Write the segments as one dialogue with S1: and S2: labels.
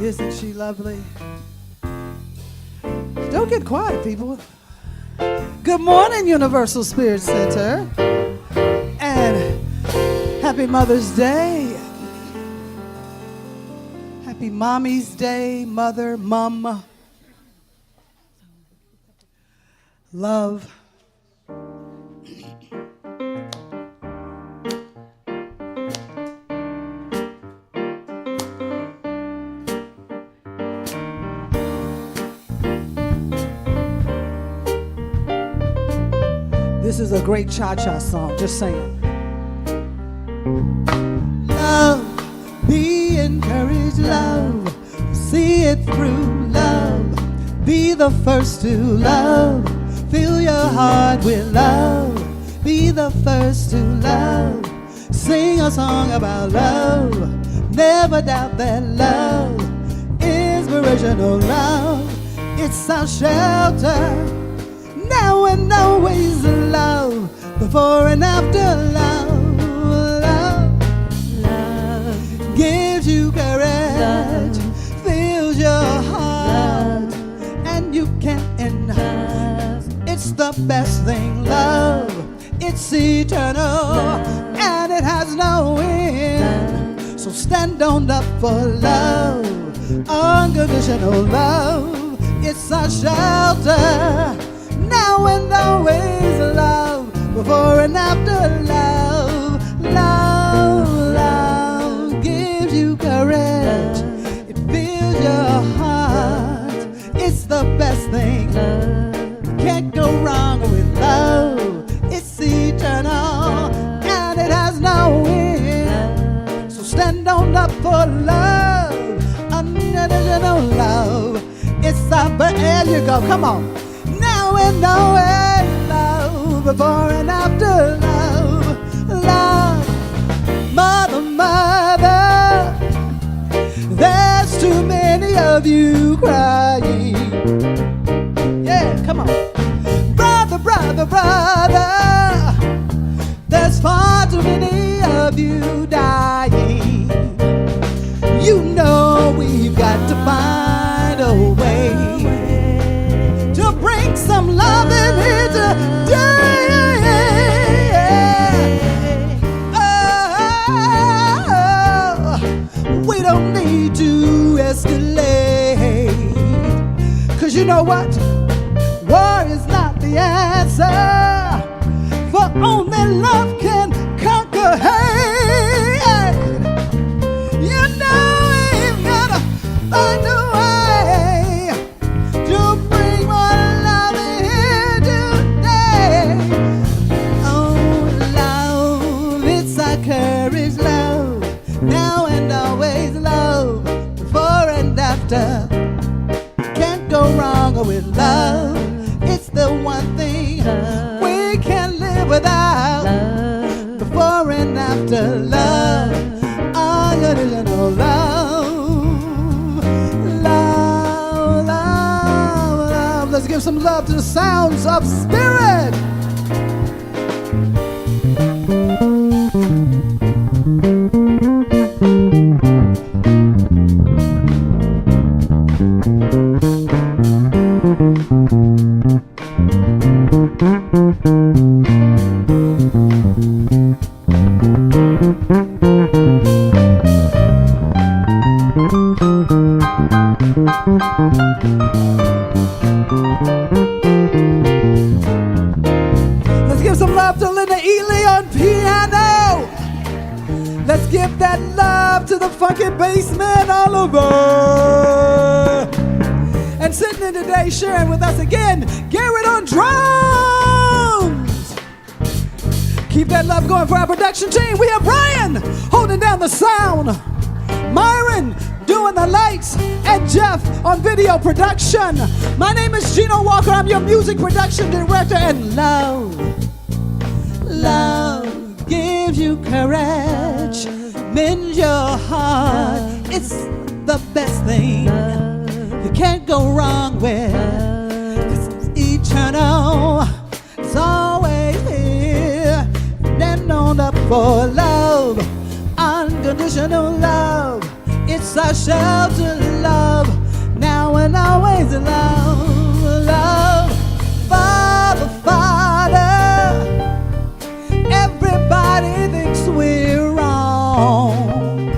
S1: Isn't she lovely? Don't get quiet, people. Good morning, Universal Spirit Center. And happy Mother's Day. Happy Mommy's Day, Mother, Mama. Love. This is a great cha-cha song, just saying. Love, be encouraged, love, see it through, love, be the first to love, fill your heart with love, be the first to love, sing a song about love, never doubt that love, inspirational love, it's our shelter. Now and always love, before and after love, love, love gives you courage, love fills your heart, and you can't enhance. It's the best thing, love. It's eternal, love, and it has no end. Love. So stand on up for love, unconditional love. It's our shelter. Now and always love, before and after love, love, love gives you courage, it fills your heart, it's the best thing, can't go wrong with love, it's eternal, and it has no end, so stand on up for love, unconditional love, it's our, there you go, come on. Now and always love, before and after love, love, mother, mother, there's too many of you crying, yeah, come on, brother, brother, brother, there's far too many of you dying, you know we've got to find a way to bring some love in here today. Oh, we don't need to escalate, 'cause you know what? War is not the answer, for only love can conquer hate. You know we've gotta find a way to bring more love in here today. Oh, love, it's our courage, love, now and always love, before and after. Can't go wrong with love, it's the one thing we can't live without, before and after love, unconditional love, love, love, love. Let's give some love to the sounds of spirit. Let's give some love to Linda Ely on piano. Let's give that love to the funky bassman Oliver. And sitting in today sharing with us again, Garrett on drums. Keep that love going for our production team. We have Brian holding down the sound, Myron doing the lights, and Jeff on video production. My name is Gino Walker. I'm your music production director. And love, love gives you courage, mends your heart. It's the best thing you can't go wrong with, 'cause it's eternal, it's always here. Stand on up for love, unconditional love. It's It's our shelter, love, now and always, love, love. Father, Father, everybody thinks we're wrong.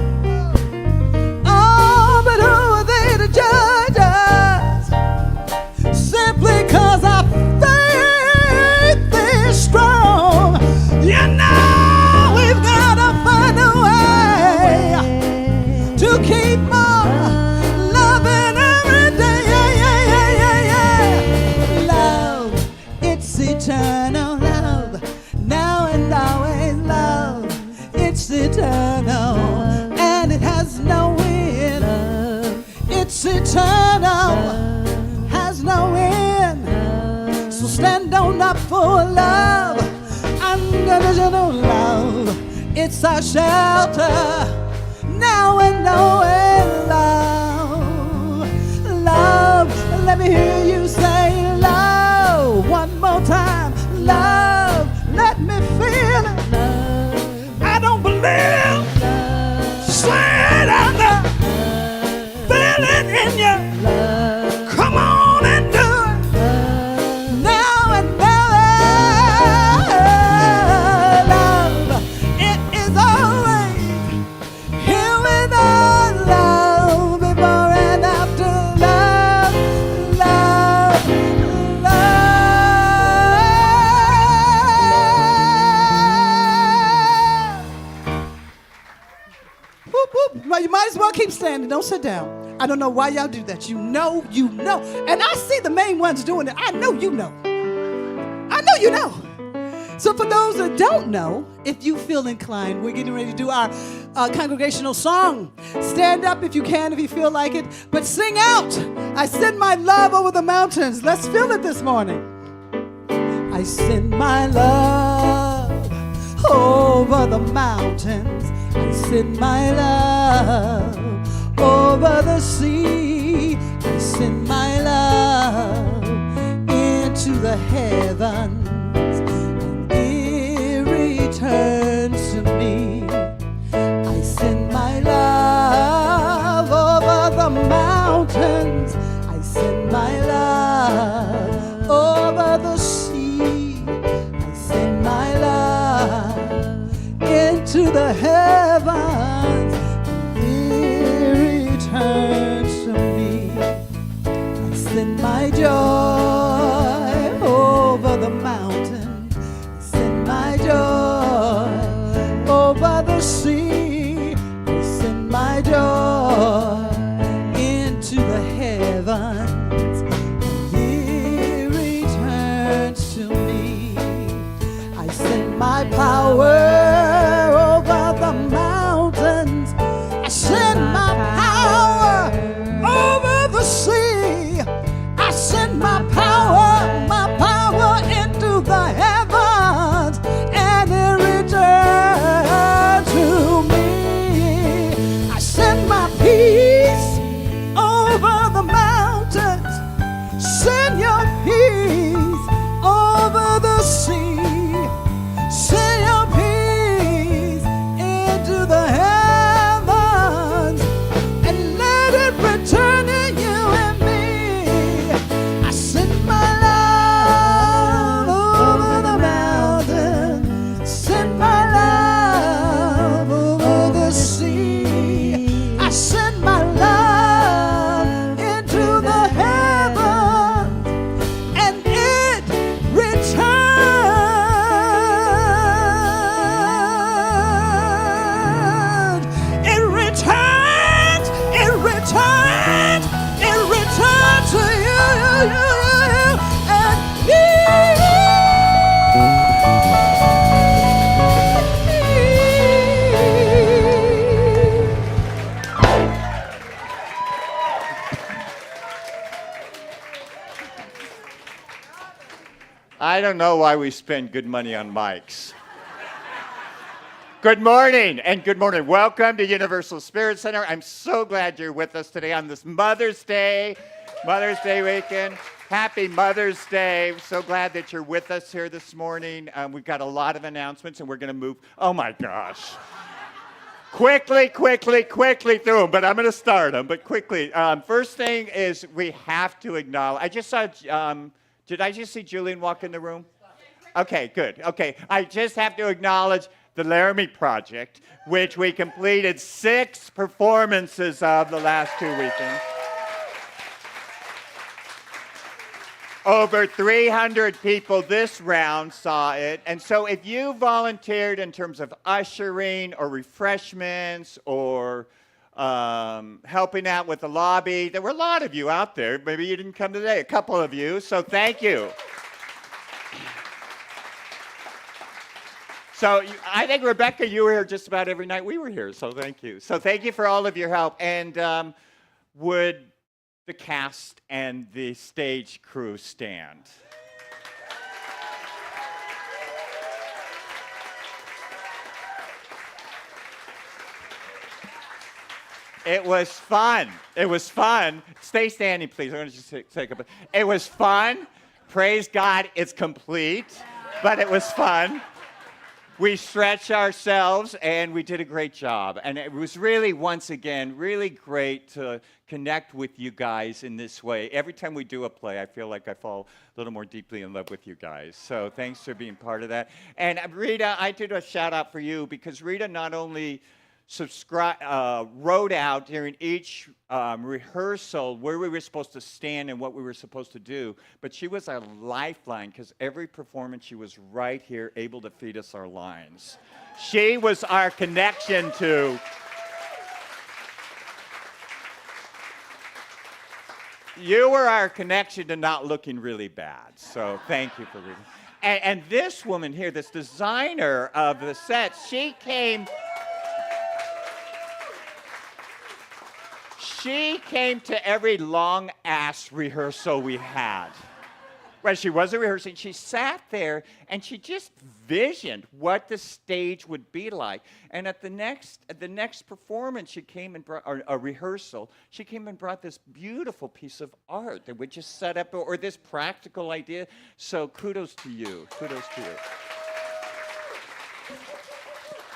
S1: Oh, but who are they to judge us? Simply 'cause our faith is strong. You know we've gotta find a way to keep on loving every day. Love, it's eternal love, now and always love. It's eternal and it has no end. It's eternal, has no end. So stand on up for love, unconditional love. It's our shelter, now and always, love, love. Let me hear you say love one more time. Love, let me feel it. I don't believe. Say it out there. Feel it in you. Come on and do it. Now and never. Love, it is always here with us. Love, before and after. Love, love, love. Whoop, whoop. Well, you might as well keep standing. Don't sit down. I don't know why y'all do that. You know. And I see the main ones doing it. I know you know. I know you know. So for those that don't know, if you feel inclined, we're getting ready to do our congregational song. Stand up if you can, if you feel like it. But sing out. I send my love over the mountains. Let's feel it this morning. I send my love over the mountains. I send my love over the sea. I send my love into the heavens, and it returns to me. I send my love over the mountains. I send my love over the sea. I send my love into the heavens, it returns to me. I send my joy over the mountain. I send my joy over the sea. I send my joy into the heavens, it returns to me. I send my power over the mountains. I send my power over the sea. I send my power into the heavens, and it returns to me. I send my peace over the mountains. Send your peace over the sea. Send your peace into the heavens, and let it return to you and me. I send my love over the mountain. Send my love over the sea. I send my love into the heavens, and it returns. It returns. It returns. It returns to you and me.
S2: I don't know why we spend good money on mics. Good morning, and good morning. Welcome to Universal Spirit Center. I'm so glad you're with us today on this Mother's Day weekend. Happy Mother's Day. So glad that you're with us here this morning. We've got a lot of announcements, and we're going to move. Oh, my gosh. quickly through them, but I'm going to start them, but quickly. First thing is we have to acknowledge, I just saw, did I just see Julian walk in the room? Okay, good. Okay, I just have to acknowledge the Laramie Project, which we completed 6 performances of the last 2 weekends. Over 300 people this round saw it. And so if you volunteered in terms of ushering or refreshments or helping out with the lobby, there were a lot of you out there. Maybe you didn't come today, a couple of you, so thank you. So I think, Rebecca, you were here just about every night we were here, so thank you. So thank you for all of your help. And would the cast and the stage crew stand? It was fun. It was fun. Stay standing, please. I'm going to just take a. It was fun. Praise God, it's complete. But it was fun. We stretched ourselves, and we did a great job. And it was really, once again, really great to connect with you guys in this way. Every time we do a play, I feel like I fall a little more deeply in love with you guys. So thanks for being part of that. And Rita, I did a shout out for you because Rita not only wrote out during each rehearsal where we were supposed to stand and what we were supposed to do, but she was our lifeline because every performance she was right here able to feed us our lines. She was our connection to. You were our connection to not looking really bad, so thank you for reading. And this woman here, this designer of the sets, she came to every long-ass rehearsal we had. Right, she wasn't rehearsing. She sat there, and she just visioned what the stage would be like. And at the next performance, she came and brought, or a rehearsal, she came and brought this beautiful piece of art that we just set up, or this practical idea. So kudos to you. Kudos to you.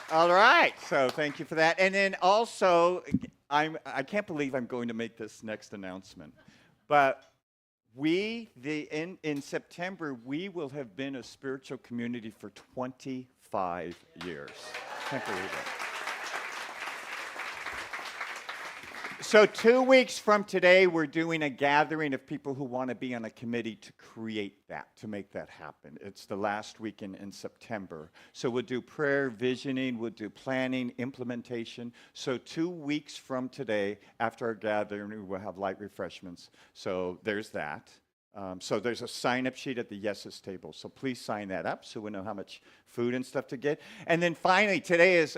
S2: All right, so thank you for that. And then also, I can't believe I'm going to make this next announcement, but in September, we will have been a spiritual community for 25 years. Can't believe it. So 2 weeks from today, we're doing a gathering of people who want to be on a committee to create that, to make that happen. It's the last weekend in September. So we'll do prayer, visioning, we'll do planning, implementation. So 2 weeks from today, after our gathering, we'll have light refreshments. So there's that. So there's a sign-up sheet at the Yeses table. So please sign that up so we know how much food and stuff to get. And then finally, today is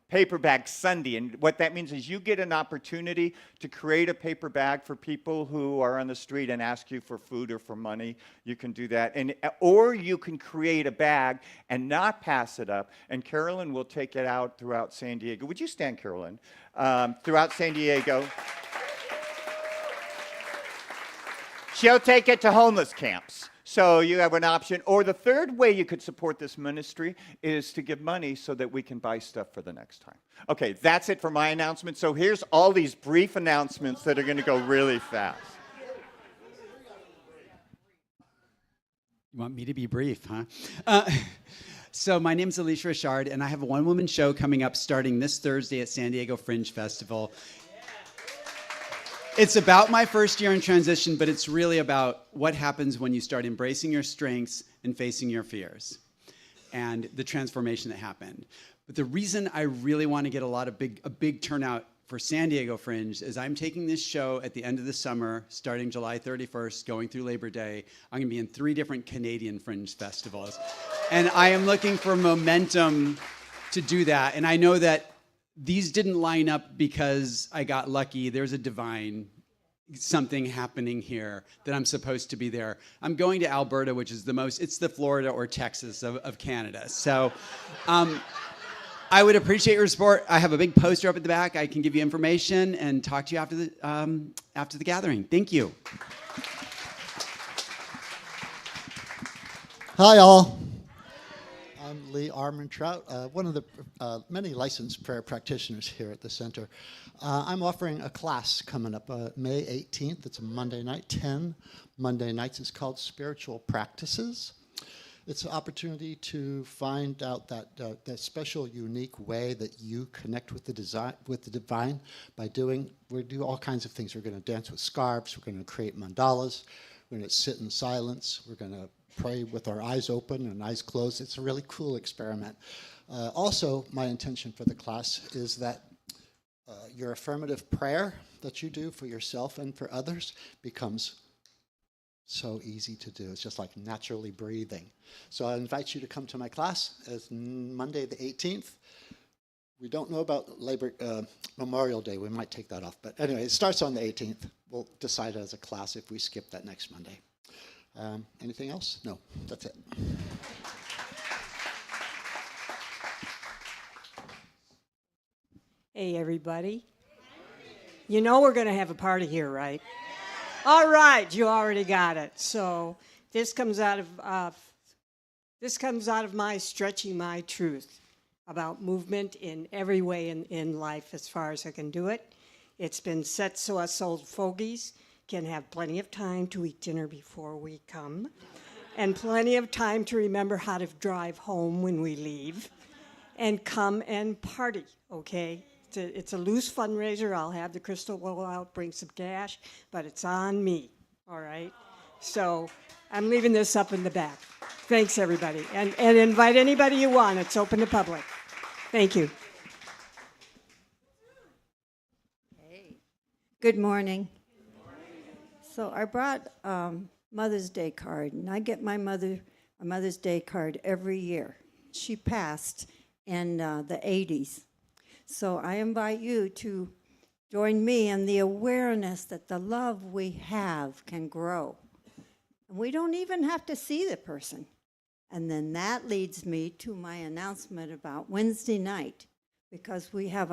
S2: Paper Bag Sunday, and what that means is you get an opportunity to create a paper bag for people who are on the street and ask you for food or for money. You can do that, or you can create a bag and not pass it up, and Carolyn will take it out throughout San Diego. Would you stand, Carolyn? Throughout San Diego. She'll take it to homeless camps. So you have an option. Or the third way you could support this ministry is to give money so that we can buy stuff for the next time. Okay, that's it for my announcement. So here's all these brief announcements that are going to go really fast.
S3: You want me to be brief, huh? So my name's Alicia Richard, and I have a one-woman show coming up starting this Thursday at San Diego Fringe Festival. It's about my first year in transition, but it's really about what happens when you start embracing your strengths and facing your fears and the transformation that happened. But the reason I really want to get a big turnout for San Diego Fringe is I'm taking this show at the end of the summer, starting July 31st, going through Labor Day. I'm going to be in 3 different Canadian Fringe festivals. And I am looking for momentum to do that. And I know that these didn't line up because I got lucky. There's a divine something happening here that I'm supposed to be there. I'm going to Alberta, which is it's the Florida or Texas of Canada. So I would appreciate your support. I have a big poster up at the back. I can give you information and talk to you after the gathering. Thank you.
S4: Hi, all. I'm Lee Armentrout, one of the many licensed prayer practitioners here at the center. I'm offering a class coming up May 18th. It's a Monday night, 10 Monday nights. It's called Spiritual Practices. It's an opportunity to find out that special, unique way that you connect with the divine by we do all kinds of things. We're going to dance with scarves. We're going to create mandalas. We're going to sit in silence. We're going to pray with our eyes open and eyes closed. It's a really cool experiment. Also, my intention for the class is that your affirmative prayer that you do for yourself and for others becomes so easy to do. It's just like naturally breathing. So I invite you to come to my class. It's Monday the 18th. We don't know about Memorial Day. We might take that off. But anyway, it starts on the 18th. We'll decide as a class if we skip that next Monday. Anything else? No, that's it.
S5: Hey, everybody. You know we're going to have a party here, right? All right, you already got it. So this comes out of my stretching my truth about movement in every way in life as far as I can do it. It's been set so us old fogies can have plenty of time to eat dinner before we come, and plenty of time to remember how to drive home when we leave, and come and party, okay? It's a loose fundraiser. I'll have the crystal ball out, bring some cash, but it's on me, all right? So I'm leaving this up in the back. Thanks, everybody. And invite anybody you want. It's open to public. Thank you.
S6: Hey. Good morning. So I brought Mother's Day card, and I get my a Mother's Day card every year. She passed in the 80s. So I invite you to join me in the awareness that the love we have can grow. And we don't even have to see the person. And then that leads me to my announcement about Wednesday night, because we have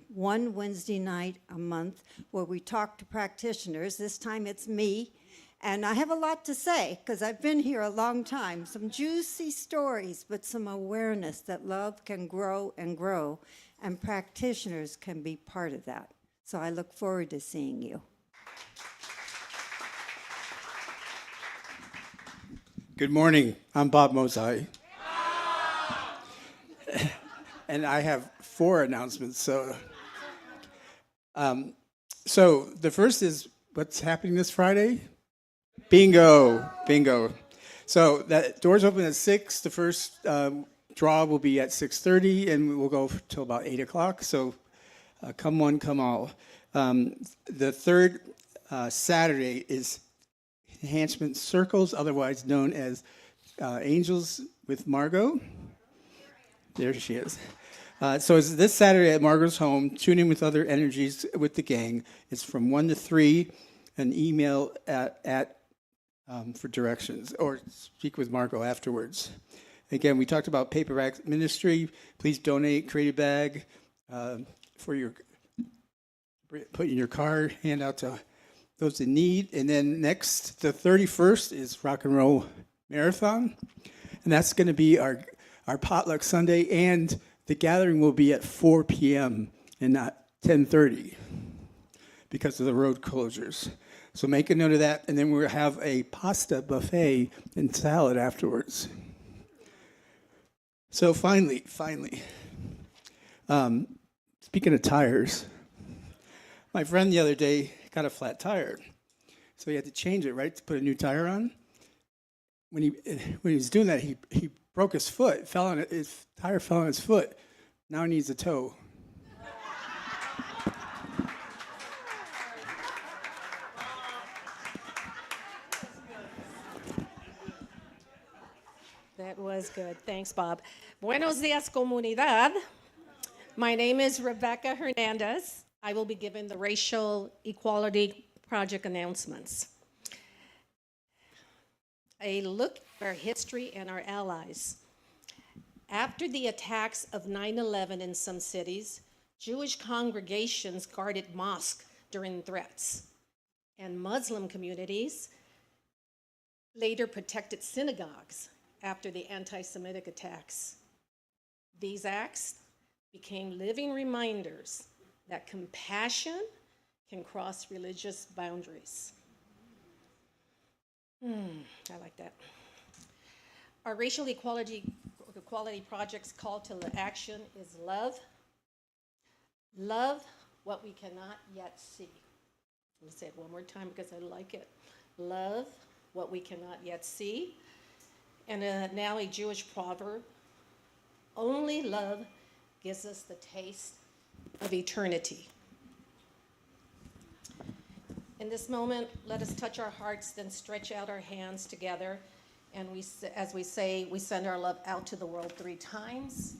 S6: one Wednesday night a month where we talk to practitioners. This time it's me. And I have a lot to say because I've been here a long time. Some juicy stories, but some awareness that love can grow and grow, and practitioners can be part of that. So I look forward to seeing you.
S7: Good morning. I'm Bob Mozai. And I have 4 announcements. So the first is what's happening this Friday? Bingo. So that doors open at 6. The first draw will be at 6:30, and we'll go till about 8 o'clock. So come one, come all. The third Saturday is Enhancement Circles, otherwise known as Angels with Margot. There she is. So it's this Saturday at Margot's home. Tune in with other energies with the gang. It's from 1 to 3. An email for directions, or speak with Margot afterwards. Again, we talked about paper bag ministry. Please donate, create a bag put in your car, hand out to those in need. And then next, the 31st is Rock and Roll Marathon. And that's going to be our potluck Sunday, and the gathering will be at 4 p.m. and not 10:30 because of the road closures. So make a note of that, and then we'll have a pasta buffet and salad afterwards. So finally, speaking of tires, my friend the other day got a flat tire, so he had to change it, right, to put a new tire on. When he was doing that, he broke his foot. His tire fell on his foot. Now he needs a toe.
S8: That was good. Thanks, Bob. Buenos dias, comunidad. My name is Rebecca Hernandez. I will be giving the Racial Equality Project announcements. A look at our history and our allies. After the attacks of 9/11 in some cities, Jewish congregations guarded mosques during threats, and Muslim communities later protected synagogues after the anti-Semitic attacks. These acts became living reminders that compassion can cross religious boundaries. I like that. Our racial equality project's call to action is love. Love what we cannot yet see. I'm going to say it one more time because I like it. Love what we cannot yet see. And now a Jewish proverb, only love gives us the taste of eternity. In this moment, let us touch our hearts, then stretch out our hands together. And as we say, we send our love out to the world 3 times.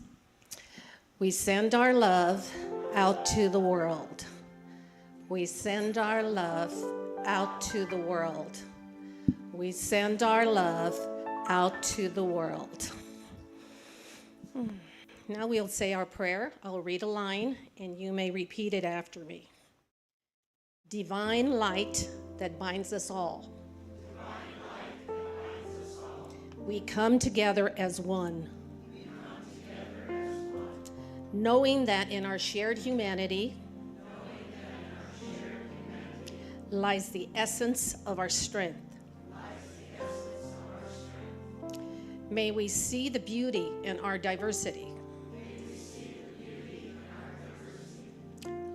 S8: We send our love out to the world. We send our love out to the world. We send our love out to the world. Now we'll say our prayer. I'll read a line, and you may repeat it after me. Divine light that binds us all. We come together as one. Knowing that in our shared humanity lies the essence of our strength. May we see the beauty in our diversity.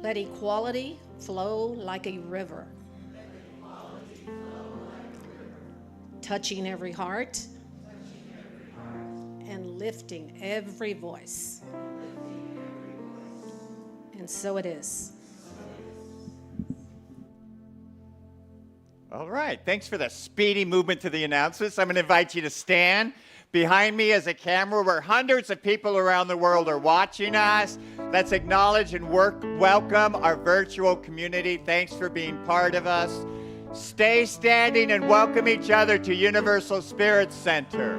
S8: Let equality flow like a river, touching every heart and lifting every voice. And so it is.
S2: All right, thanks for the speedy movement to the announcements. I'm going to invite you to stand. Behind me is a camera where hundreds of people around the world are watching us. Let's acknowledge and welcome our virtual community. Thanks for being part of us. Stay standing and welcome each other to Universal Spirit Center.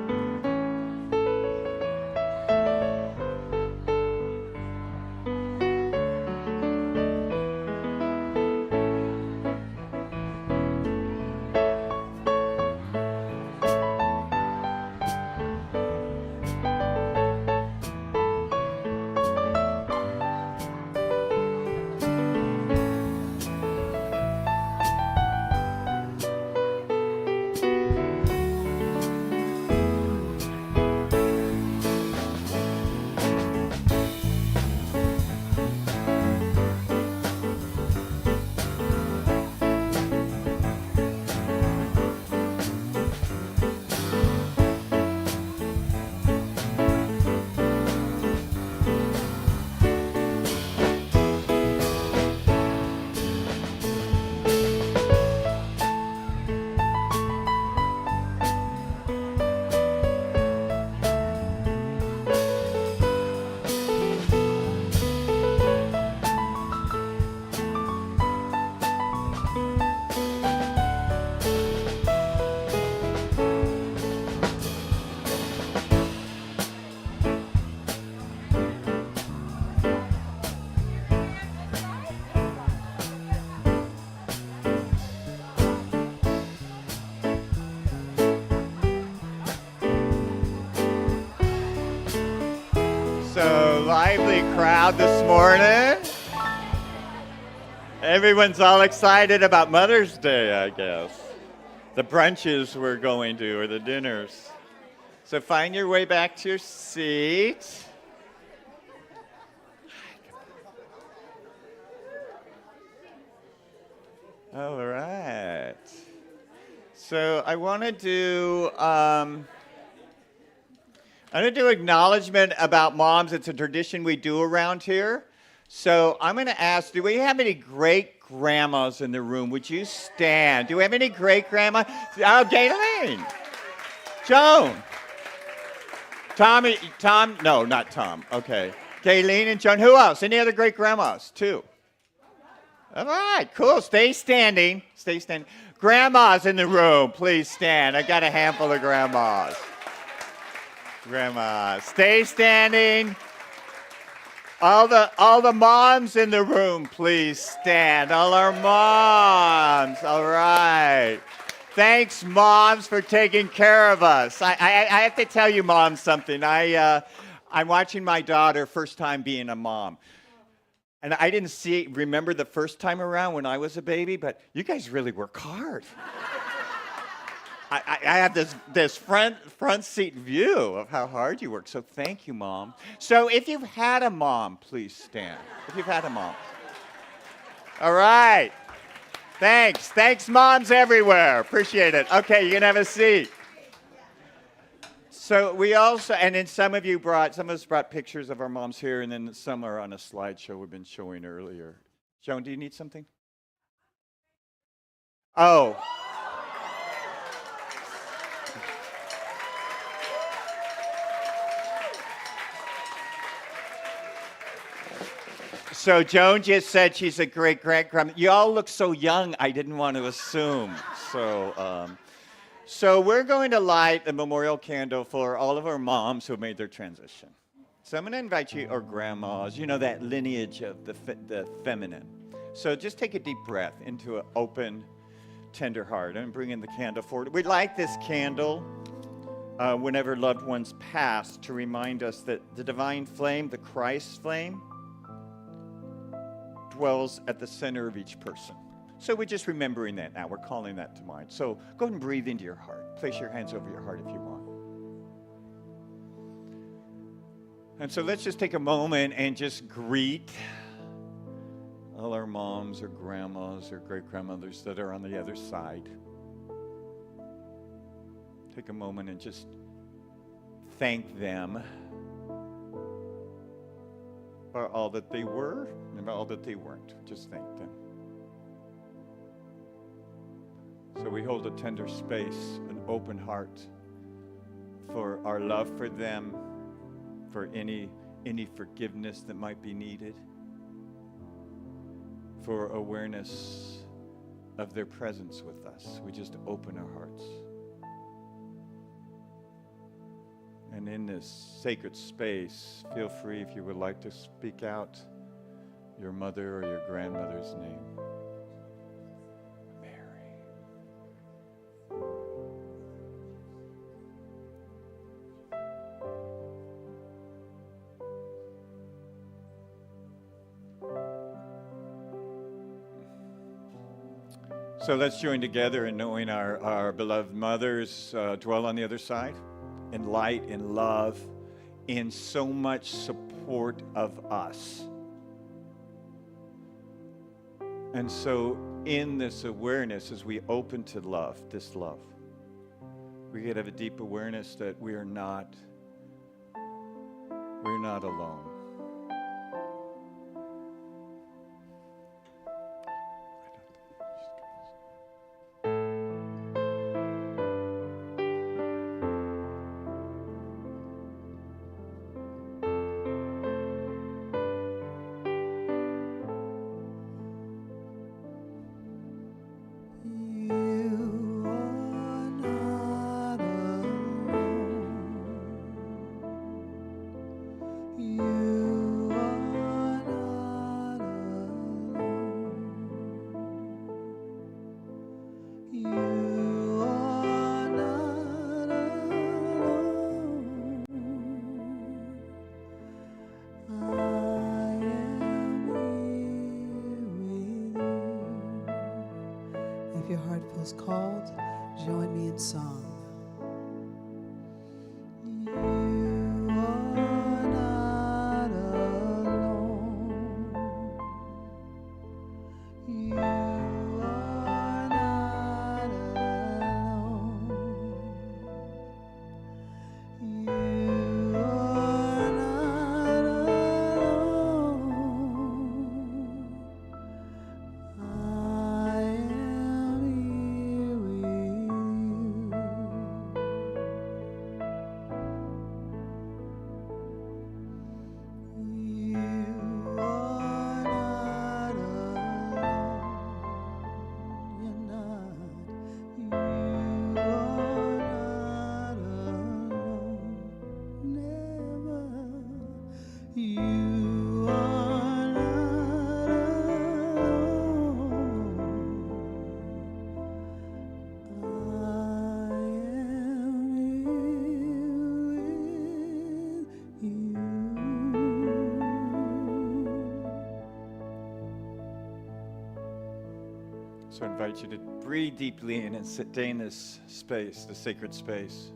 S2: So lively crowd this morning. Everyone's all excited about Mother's Day, I guess. The brunches we're going to, or the dinners. So find your way back to your seat. All right. So I want to do acknowledgement about moms. It's a tradition we do around here. So I'm going to ask, do we have any great-grandmas in the room? Would you stand? Do we have any great-grandma? Oh, Gayleen. Joan. Tom, no, not Tom. Okay. Gayleen and Joan. Who else? Any other great-grandmas? 2. All right, cool. Stay standing. Stay standing. Grandmas in the room, please stand. I got a handful of grandmas. Grandmas, stay standing. All the moms in the room, please stand. All our moms. All right. Thanks, moms, for taking care of us. I have to tell you, mom, something. I'm watching my daughter first time being a mom. And I didn't remember the first time around when I was a baby, but you guys really work hard. I have this front seat view of how hard you work. So thank you, Mom. So if you've had a mom, please stand. If you've had a mom. All right. Thanks, moms everywhere. Appreciate it. Okay, you can have a seat. So we also, and then some of us brought pictures of our moms here, and then some are on a slideshow we've been showing earlier. Joan, do you need something? Oh. So Joan just said she's a great grandma. You all look so young, I didn't want to assume. So we're going to light a memorial candle for all of our moms who made their transition. So I'm going to invite you, or grandmas, that lineage of the feminine. So just take a deep breath into an open, tender heart and bring in the candle forward. We light this candle whenever loved ones pass to remind us that the divine flame, the Christ flame, dwells at the center of each person. So we're just remembering that now. We're calling that to mind. So go ahead and breathe into your heart. Place your hands over your heart if you want. And so let's just take a moment and just greet all our moms or grandmas or great-grandmothers that are on the other side. Take a moment and just thank them for all that they were and all that they weren't. Just thank them. So we hold a tender space, an open heart for our love for them, for any forgiveness that might be needed, for awareness of their presence with us. We just open our hearts. And in this sacred space, feel free if you would like to speak out your mother or your grandmother's name. Mary. So let's join together in knowing our beloved mothers dwell on the other side. In light, in love, in so much support of us. And so in this awareness, as we open to love, this love, we could have a deep awareness that we're not alone.
S1: If your heart feels called, join me in song. You are not alone. You are not alone. You are not alone. I am here with you.
S9: So I invite you to breathe deeply in and stay in this space, the sacred space,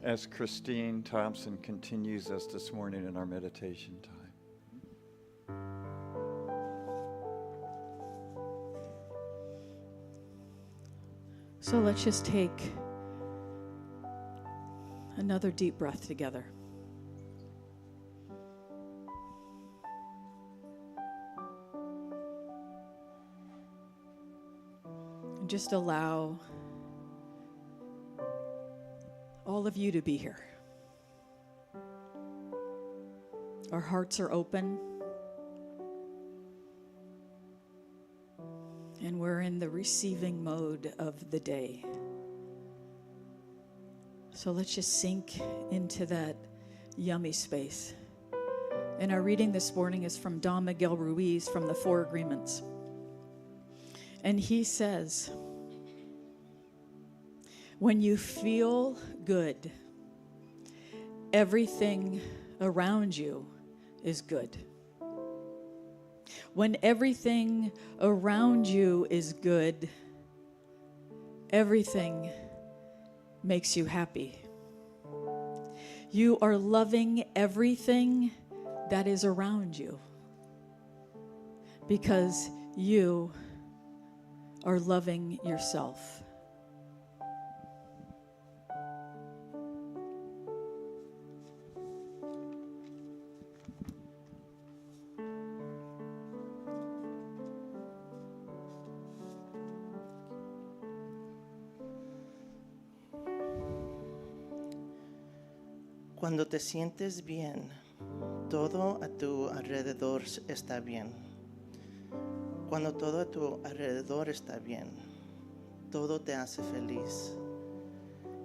S9: as Christine Thompson continues us this morning in our meditation time.
S10: So let's just take another deep breath together. And just allow all of you to be here. Our hearts are open. And we're in the receiving mode of the day. So let's just sink into that yummy space. And our reading this morning is from Don Miguel Ruiz from the Four Agreements. And he says, when you feel good, everything around you is good. When everything around you is good, everything makes you happy. You are loving everything that is around you because you are loving yourself.
S11: Cuando te sientes bien, todo a tu alrededor está bien. Cuando todo a tu alrededor está bien, todo te hace feliz.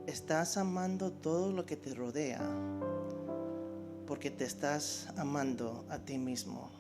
S11: Estás amando todo lo que te rodea, porque te estás amando a ti mismo.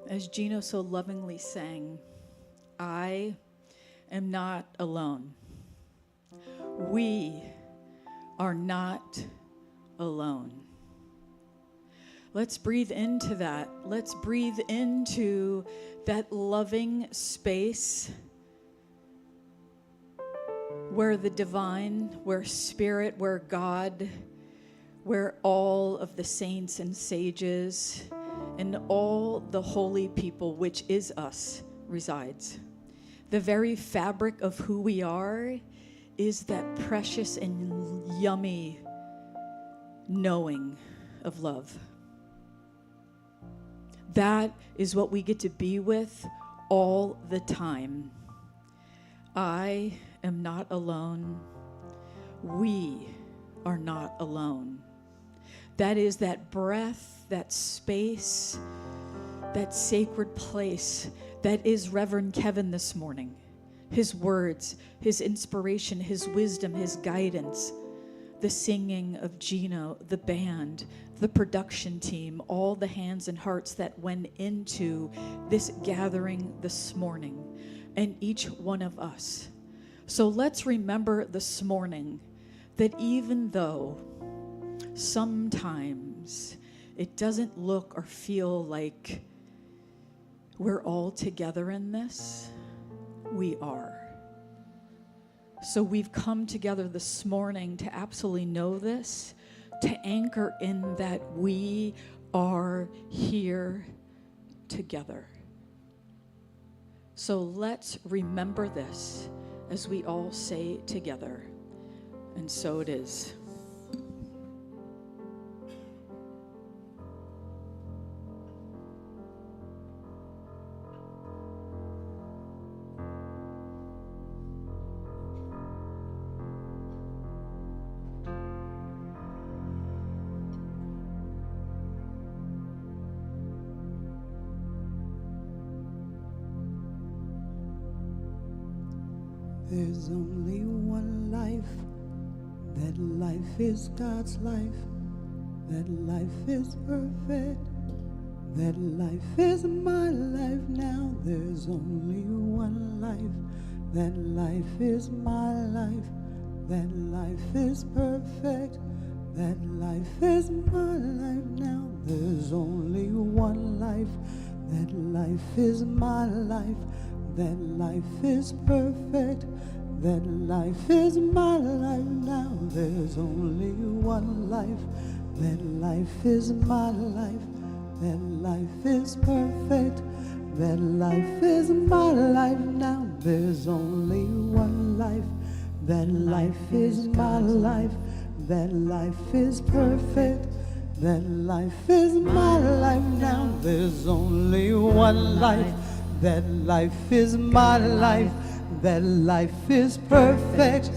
S10: as Gino so lovingly sang, I am not alone. We are not alone. Let's breathe into that. Let's breathe into that loving space where the divine, where spirit, where God, where all of the saints and sages and all the holy people, which is us, resides. The very fabric of who we are is that precious and yummy knowing of love. That is what we get to be with all the time. I am not alone. We are not alone. That is that breath, that space, that sacred place that is Reverend Kevin this morning. His words, his inspiration, his wisdom, his guidance, the singing of Gino, the band, the production team, all the hands and hearts that went into this gathering this morning, and each one of us. So let's remember this morning that even though sometimes it doesn't look or feel like we're all together in this, we are. So we've come together this morning to absolutely know this, to anchor in that we are here together. So let's remember this as we all say together, and so it is.
S1: There's only one life. That life is God's life. That life is perfect. That life is my life now. There's only one life. That life is my life. That life is perfect. That life is my life now. There's only one life. That life is my life. That life is perfect. That life is my life now. There's only one life. That life is my life. That life is perfect. That life is my life now. There's only one life. That life is my life. That life is perfect. That life is my life now. There's only one life. That life is my life. That life is perfect.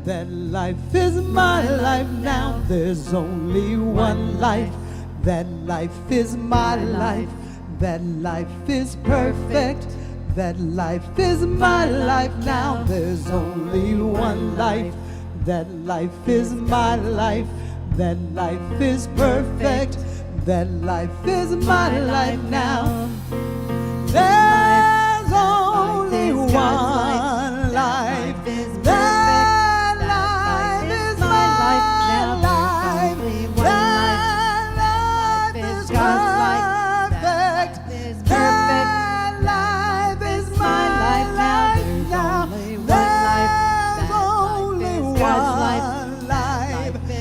S1: That life is my life now. There's only one life. That life is my life. That life is perfect. That life is my life now. There's only one life. That life is my life. That life is perfect. That life is my life now. There's only one life. That life is my life. That life is perfect. That life is my life now. There's only one life. That life is my life. That life is God's life. That life is perfect. That life is my life now. There's only one life. That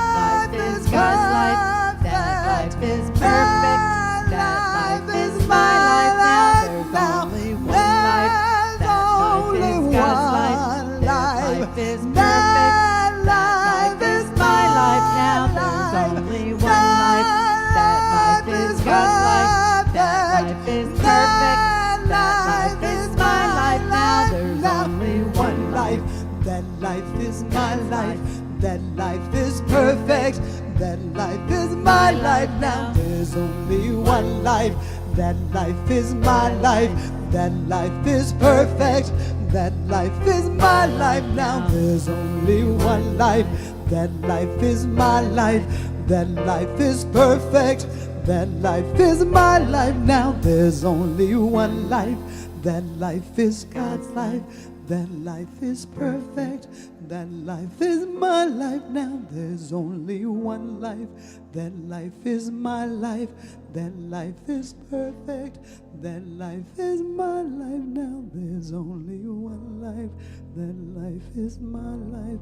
S1: life is God's life. That life is perfect. That life is my life now. There's only one life. That life is God's life. That life is perfect. That life is my life now. There's only one life. That life is my life. That life is perfect. That life is my life now. There's only one life. That life is my life. That life is perfect. That life is my life. Now there's only one life. That life is my life. That life is perfect. That life is my life. Now there's only one life. That life is God's life. That life is perfect. That life is my life. Now there's only one life. That life is my life. That life is perfect. That life is my life. Now there's only one life. That life is my life.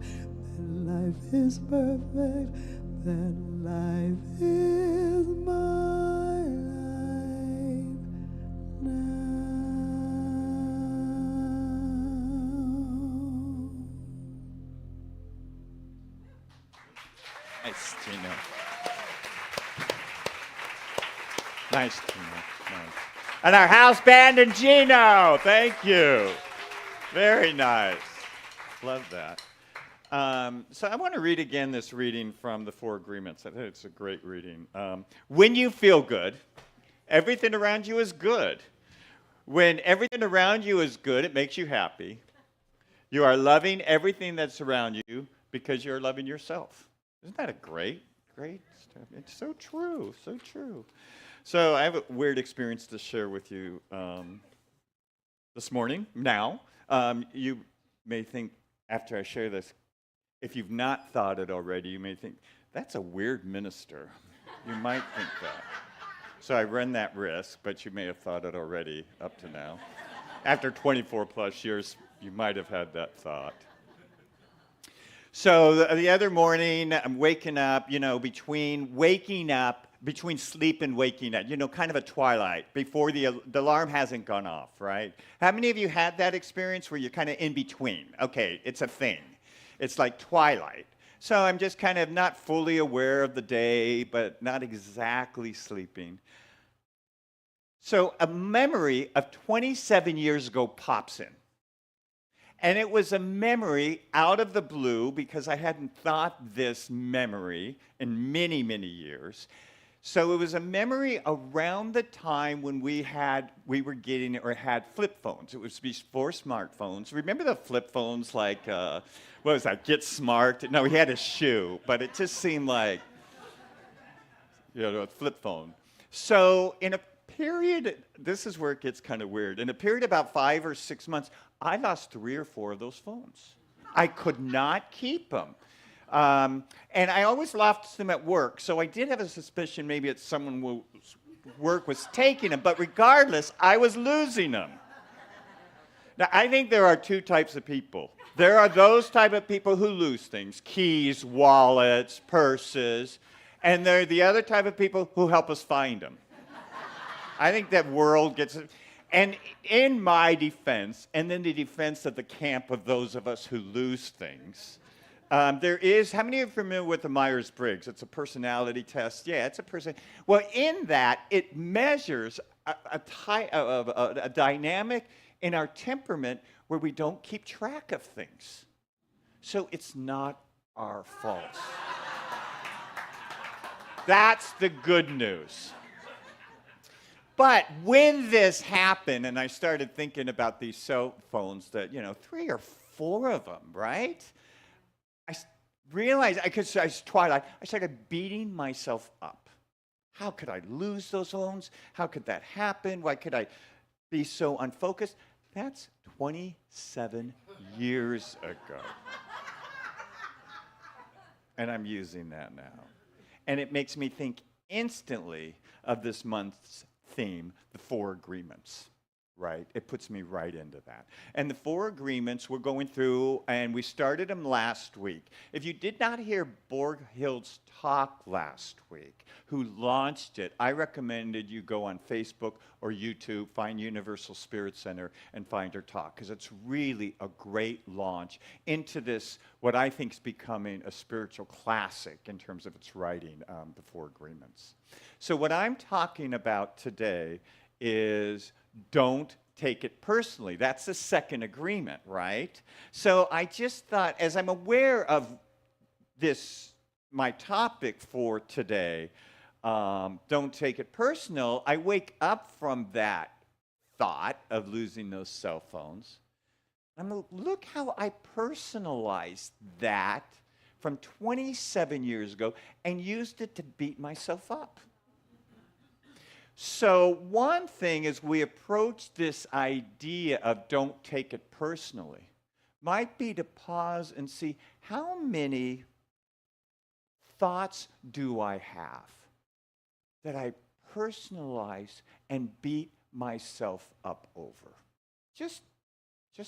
S1: That life is perfect. That life is my life now.
S2: Nice, Gino. Nice, Gino. Nice. And our house band and Gino. Thank you. Very nice. Love that. So I want to read again this reading from the Four Agreements. I think it's a great reading. When you feel good, everything around you is good. When everything around you is good, it makes you happy. You are loving everything that's around you because you're loving yourself. Isn't that a great stuff? It's so true, so true. So I have a weird experience to share with you this morning. Now, you may think after I share this, if you've not thought it already, you may think, that's a weird minister. You might think that. So I run that risk, but you may have thought it already up to now. After 24 plus years, you might have had that thought. So the other morning, I'm waking up, between sleep and waking up, kind of a twilight, before the alarm hasn't gone off, right? How many of you had that experience where you're kind of in between? Okay, it's a thing. It's like twilight. So I'm just kind of not fully aware of the day, but not exactly sleeping. So a memory of 27 years ago pops in. And it was a memory out of the blue because I hadn't thought this memory in many, many years. So it was a memory around the time when we had flip phones. It was before smartphones. Remember the flip phones like, what was that, Get Smart? No, he had a shoe, but it just seemed like, a flip phone. So in a period, this is where it gets kind of weird. In a period about 5 or 6 months, I lost 3 or 4 of those phones. I could not keep them. And I always lost them at work, so I did have a suspicion maybe it's someone whose work was taking them, but regardless, I was losing them. Now, I think there are 2 types of people. There are those type of people who lose things, keys, wallets, purses, and there are the other type of people who help us find them. I think that world gets it. And in my defense, and in the defense of the camp of those of us who lose things, there is, how many are familiar with the Myers-Briggs? It's a personality test. Yeah, it's a person. Well, in that, it measures a dynamic in our temperament where we don't keep track of things. So it's not our fault. That's the good news. But when this happened, and I started thinking about these cell phones that, 3 or 4 of them, right? I realized, because I was twilight, I started beating myself up. How could I lose those phones? How could that happen? Why could I be so unfocused? That's 27 years ago. And I'm using that now. And it makes me think instantly of this month's theme, the 4 Agreements, right? It puts me right into that. And the 4 Agreements we're going through, and we started them last week. If you did not hear Borghild's talk last week, who launched it, I recommended you go on Facebook or YouTube, find Universal Spirit Center, and find her talk, because it's really a great launch into this, what I think is becoming a spiritual classic in terms of its writing, the 4 Agreements. So what I'm talking about today is don't take it personally. That's the second agreement, right? So I just thought, as I'm aware of this, my topic for today, don't take it personal, I wake up from that thought of losing those cell phones. Look how I personalized that from 27 years ago and used it to beat myself up. So one thing as we approach this idea of don't take it personally might be to pause and see, how many thoughts do I have that I personalize and beat myself up over? Just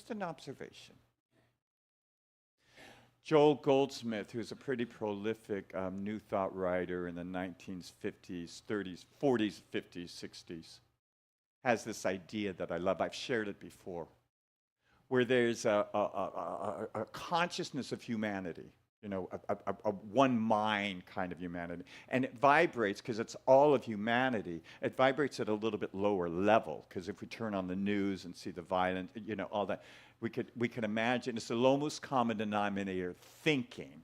S2: an observation. Joel Goldsmith, who's a pretty prolific New Thought writer in the 1950s, 30s, 40s, 50s, 60s, has this idea that I love. I've shared it before, where there's a consciousness of humanity, you know, a one mind kind of humanity. And it vibrates, because it's all of humanity, it vibrates at a little bit lower level, because if we turn on the news and see the violence, you know, all that, we can imagine it's the lowest common denominator thinking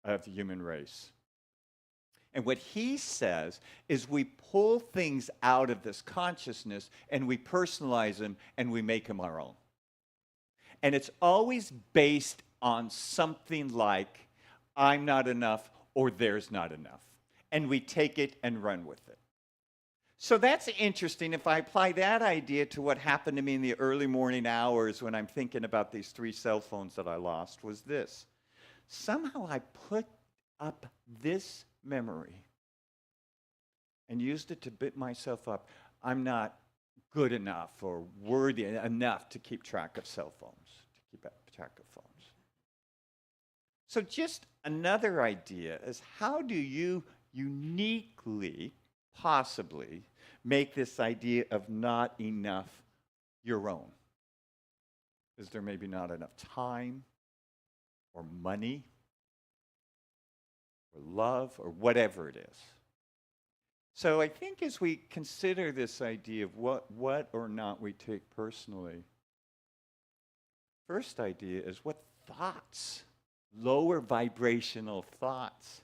S2: of the human race. And what he says is we pull things out of this consciousness and we personalize them and we make them our own. And it's always based on something like, I'm not enough or there's not enough. And we take it and run with it. So that's interesting. If I apply that idea to what happened to me in the early morning hours when I'm thinking about these 3 cell phones that I lost, was this. Somehow I put up this memory and used it to beat myself up. I'm not good enough or worthy enough to keep track of cell phones, to keep track of phones. So just another idea is, how do you uniquely, possibly, make this idea of not enough your own? Is there maybe not enough time or money or love or whatever it is? So I think as we consider this idea of what or not we take personally, first idea is, what thoughts, lower vibrational thoughts,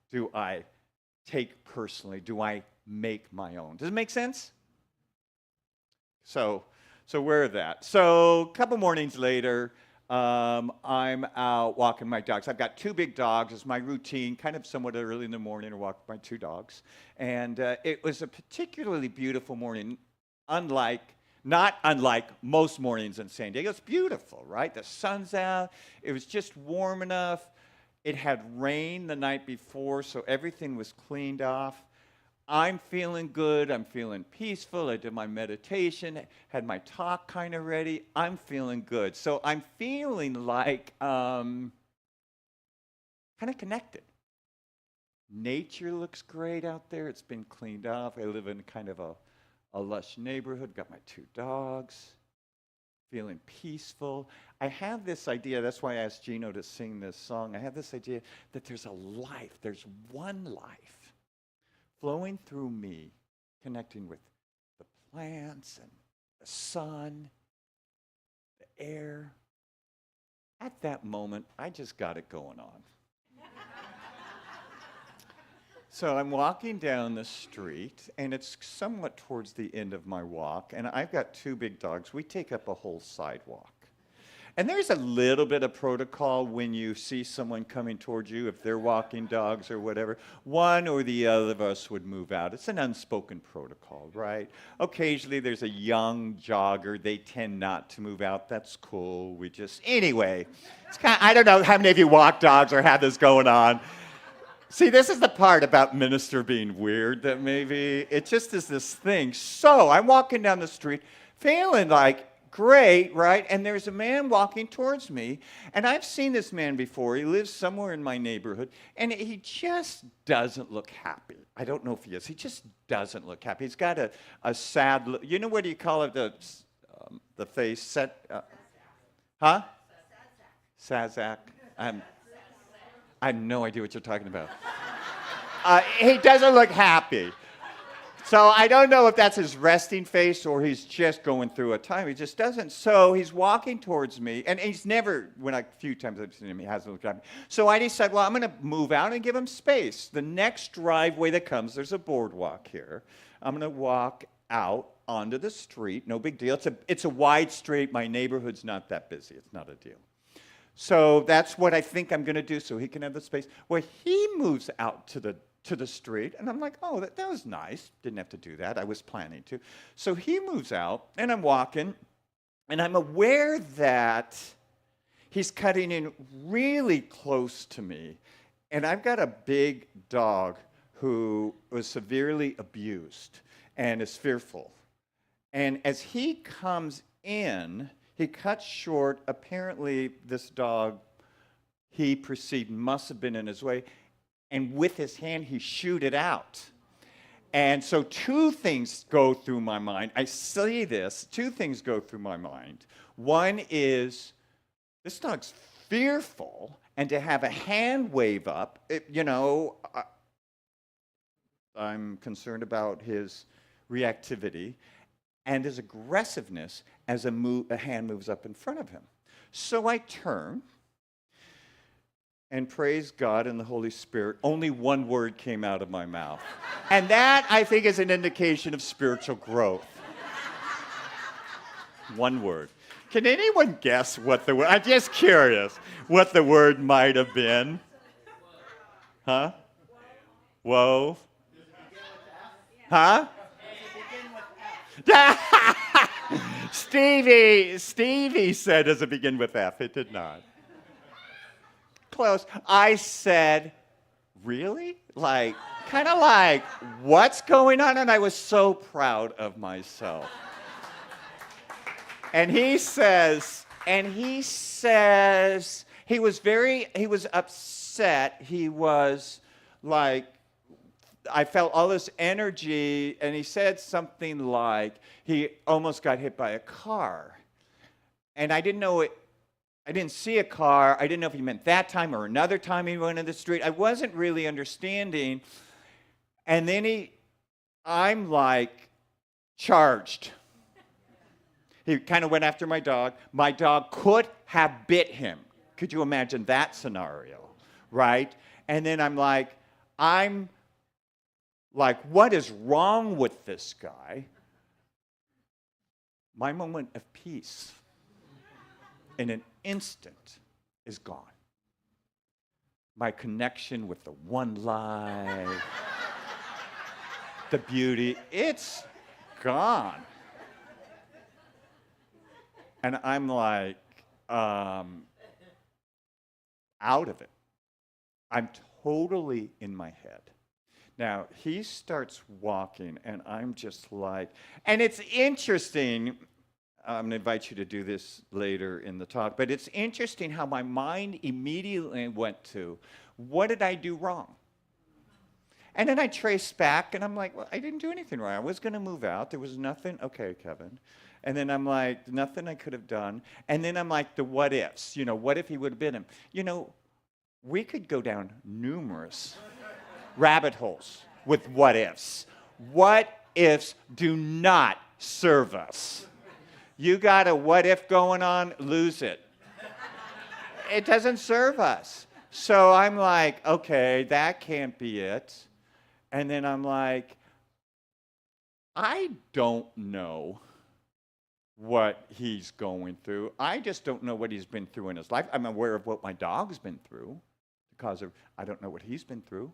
S2: do I take personally? Do I make my own? Does it make sense? So where that? So a couple mornings later, I'm out walking my dogs. I've got 2 big dogs. It's my routine, kind of somewhat early in the morning to walk my 2 dogs. And it was a particularly beautiful morning, not unlike most mornings in San Diego. It's beautiful, right? The sun's out. It was just warm enough. It had rained the night before, so everything was cleaned off. I'm feeling good. I'm feeling peaceful. I did my meditation, had my talk kind of ready. I'm feeling good. So I'm feeling like kind of connected. Nature looks great out there. It's been cleaned off. I live in kind of a lush neighborhood. Got my 2 dogs. Feeling peaceful. I have this idea, that's why I asked Gino to sing this song. I have this idea that there's a life, there's one life flowing through me, connecting with the plants and the sun, the air. At that moment, I just got it going on. So I'm walking down the street, and it's somewhat towards the end of my walk, and I've got 2 big dogs. We take up a whole sidewalk. And there's a little bit of protocol when you see someone coming towards you, if they're walking dogs or whatever. One or the other of us would move out. It's an unspoken protocol, right? Occasionally there's a young jogger. They tend not to move out. That's cool. Anyway, it's I don't know how many of you walk dogs or have this going on. See, this is the part about minister being weird, that maybe it just is this thing. So I'm walking down the street feeling like great, right? And there's a man walking towards me, and I've seen this man before. He lives somewhere in my neighborhood, and he just doesn't look happy. I don't know if he is. He just doesn't look happy. He's got a sad look. You know what do you call it? The face set? Huh? Sazak. I have no idea what you're talking about. He doesn't look happy. So I don't know if that's his resting face or he's just going through a time. He just doesn't. So he's walking towards me, and he's never, a few times I've seen him, he hasn't looked at me. So I decide, well, I'm going to move out and give him space. The next driveway that comes, there's a boardwalk here. I'm going to walk out onto the street. No big deal. It's a wide street. My neighborhood's not that busy. It's not a deal. So that's what I think I'm going to do so he can have the space. Well, he moves out to the street, and I'm like, oh, that was nice. Didn't have to do that. I was planning to. So he moves out, and I'm walking, and I'm aware that he's cutting in really close to me, and I've got a big dog who was severely abused and is fearful. And as he comes in, he cuts short. Apparently, this dog, he perceived, must have been in his way. And with his hand, he shooed it out. And so two things go through my mind. I see this. Two things go through my mind. One is, this dog's fearful, and to have a hand wave up, I'm concerned about his reactivity and his aggressiveness as a hand moves up in front of him. So I turn, and praise God and the Holy Spirit, only one word came out of my mouth. And that, I think, is an indication of spiritual growth. One word. Can anyone guess what the word? I'm just curious what the word might have been. Huh? Whoa. Huh? Stevie said, does it begin with F? It did not. Close. I said, really? Kind of like, what's going on? And I was so proud of myself. And he says, he was upset. He was like, I felt all this energy, and he said something like he almost got hit by a car. And I didn't know it. I didn't see a car. I didn't know if he meant that time or another time he went in the street. I wasn't really understanding. And then I'm like, charged. He kind of went after my dog. My dog could have bit him. Could you imagine that scenario, right? And then I'm like, what is wrong with this guy? My moment of peace in an instant is gone. My connection with the one life, the beauty, it's gone. And I'm like, out of it. I'm totally in my head. Now, he starts walking, and I'm just like, and it's interesting. I'm going to invite you to do this later in the talk, but it's interesting how my mind immediately went to, what did I do wrong? And then I traced back, and I'm like, well, I didn't do anything wrong. I was going to move out. There was nothing. Okay, Kevin. And then I'm like, nothing I could have done. And then I'm like, the what ifs. What if he would have been him? We could go down numerous rabbit holes with what ifs. What ifs do not serve us. You got a what if going on, lose it. It doesn't serve us. So I'm like, okay, that can't be it. And then I'm like, I don't know what he's going through. I just don't know what he's been through in his life. I'm aware of what my dog's been through because of, I don't know what he's been through.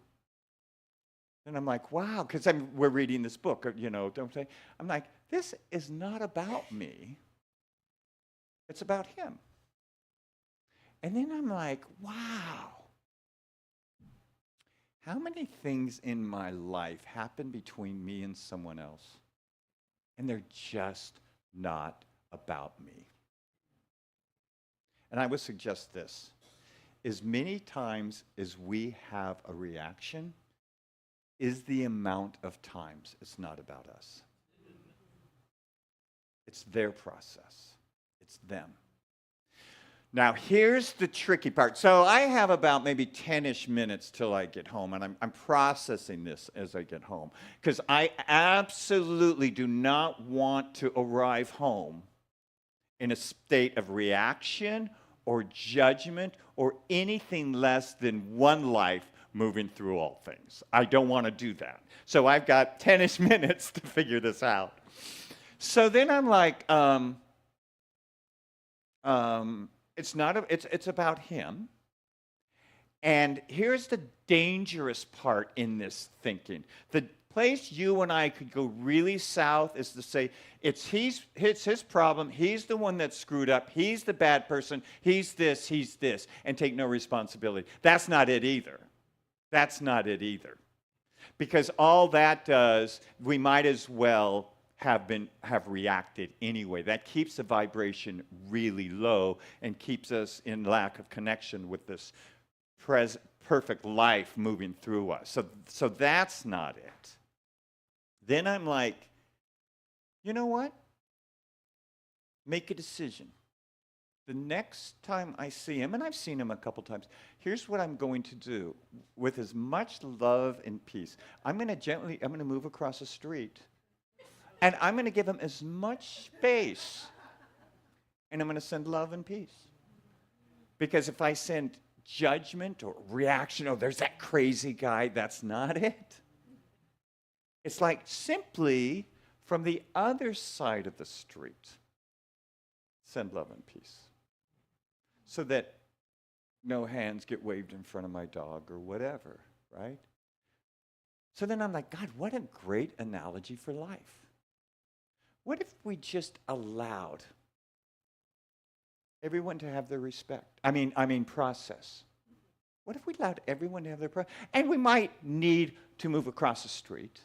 S2: And I'm like, wow, because we're reading this book, don't say. I'm like, this is not about me. It's about him. And then I'm like, wow. How many things in my life happen between me and someone else, and they're just not about me? And I would suggest this. As many times as we have a reaction, is the amount of times it's not about us. It's their process. It's them.
S9: Now, here's the tricky part. So I have about maybe 10-ish minutes till I get home, and I'm processing this as I get home, because I absolutely do not want to arrive home in a state of reaction or judgment or anything less than one life moving through all things. I don't want to do that. So I've got 10-ish minutes to figure this out. So then I'm like, it's about him. And here's the dangerous part in this thinking. The place you and I could go really south is to say, it's his problem, he's the one that's screwed up, he's the bad person, he's this, and take no responsibility. That's not it either. That's not it either. Because all that does, we might as well have reacted anyway. That keeps the vibration really low and keeps us in lack of connection with this perfect life moving through us. So that's not it. Then I'm like, you know what? Make a decision. The next time I see him, and I've seen him a couple times, here's what I'm going to do. With as much love and peace, I'm going to move across the street, and I'm going to give him as much space, and I'm going to send love and peace. Because if I send judgment or reaction, oh, there's that crazy guy, that's not it. It's like simply from the other side of the street, send love and peace. So that no hands get waved in front of my dog or whatever, right? So then I'm like, God, what a great analogy for life. What if we just allowed everyone to have their respect? I mean process. What if we allowed everyone to have their process? And we might need to move across the street,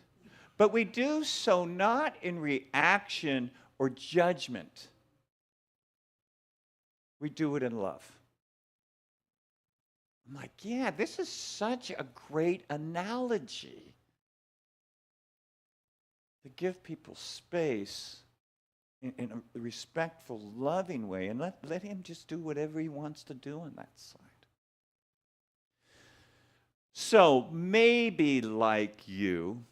S9: but we do so not in reaction or judgment. We do it in love. I'm like, yeah, this is such a great analogy. To give people space in a respectful, loving way, and let him just do whatever he wants to do on that side. So maybe like you,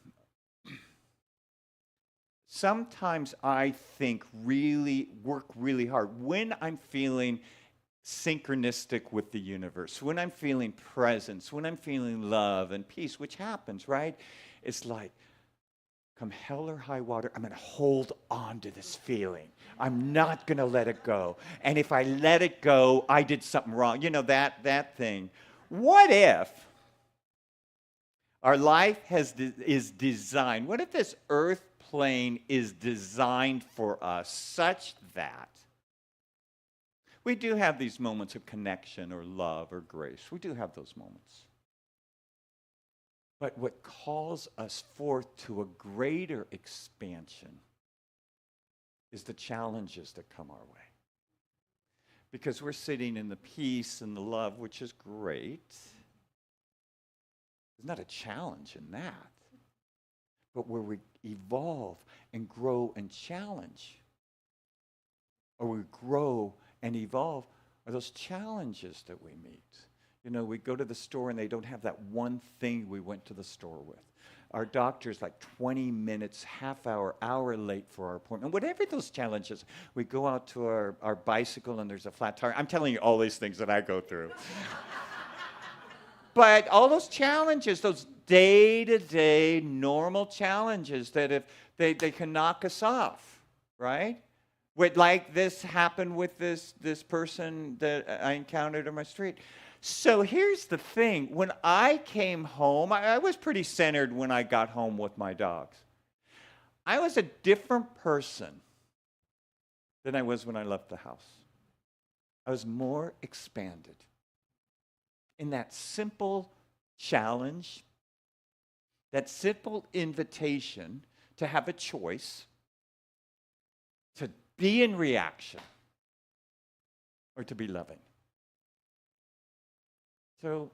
S9: sometimes I work really hard when I'm feeling synchronistic with the universe, when I'm feeling presence, when I'm feeling love and peace, which happens, right? It's like, come hell or high water, I'm going to hold on to this feeling. I'm not going to let it go. And if I let it go, I did something wrong. You know, that thing. What if our life is designed, what if this earth plane is designed for us such that we do have these moments of connection or love or grace. We do have those moments. But what calls us forth to a greater expansion is the challenges that come our way. Because we're sitting in the peace and the love, which is great. There's not a challenge in that. But where we evolve and grow and challenge, or we grow and evolve, are those challenges that we meet. You know, we go to the store and they don't have that one thing we went to the store with. Our doctor's like 20 minutes, half hour, hour late for our appointment. Whatever those challenges, we go out to our bicycle and there's a flat tire. I'm telling you all these things that I go through. But all those challenges, those day-to-day normal challenges that if they can knock us off, right? Like this happened with this person that I encountered on my street. So here's the thing. When I came home, I was pretty centered when I got home with my dogs. I was a different person than I was when I left the house. I was more expanded. In that simple challenge, that simple invitation to have a choice, to be in reaction, or to be loving. So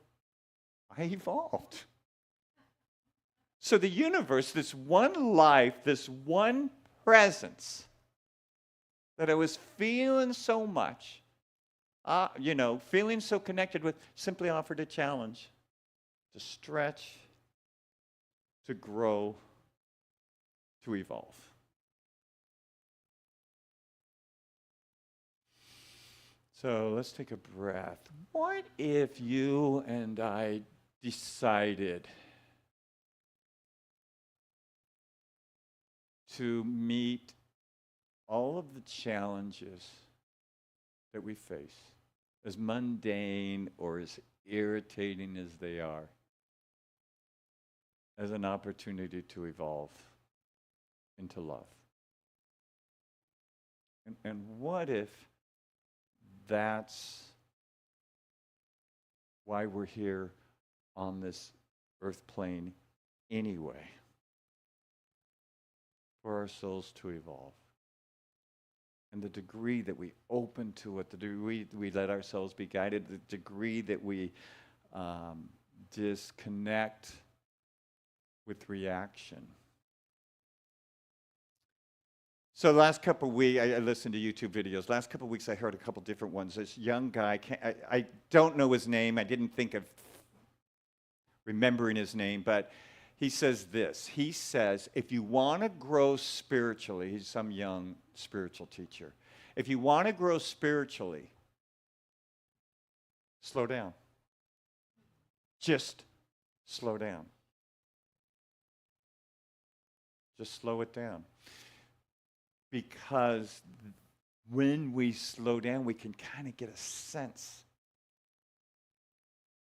S9: I evolved. So the universe, this one life, this one presence that I was feeling so much, feeling so connected with, simply offered a challenge to stretch, to grow, to evolve. So let's take a breath. What if you and I decided to meet all of the challenges that we face, as mundane or as irritating as they are, as an opportunity to evolve into love? And what if that's why we're here on this earth plane anyway? For our souls to evolve. And the degree that we open to it, the degree we let ourselves be guided, the degree that we disconnect with reaction. So the last couple of weeks, I listened to YouTube videos. Last couple of weeks, I heard a couple different ones. This young guy, I don't know his name. I didn't think of remembering his name, but he says this. He says, if you want to grow spiritually, he's some young spiritual teacher. If you want to grow spiritually, slow down. Just slow down. Just slow it down. Because when we slow down, we can kind of get a sense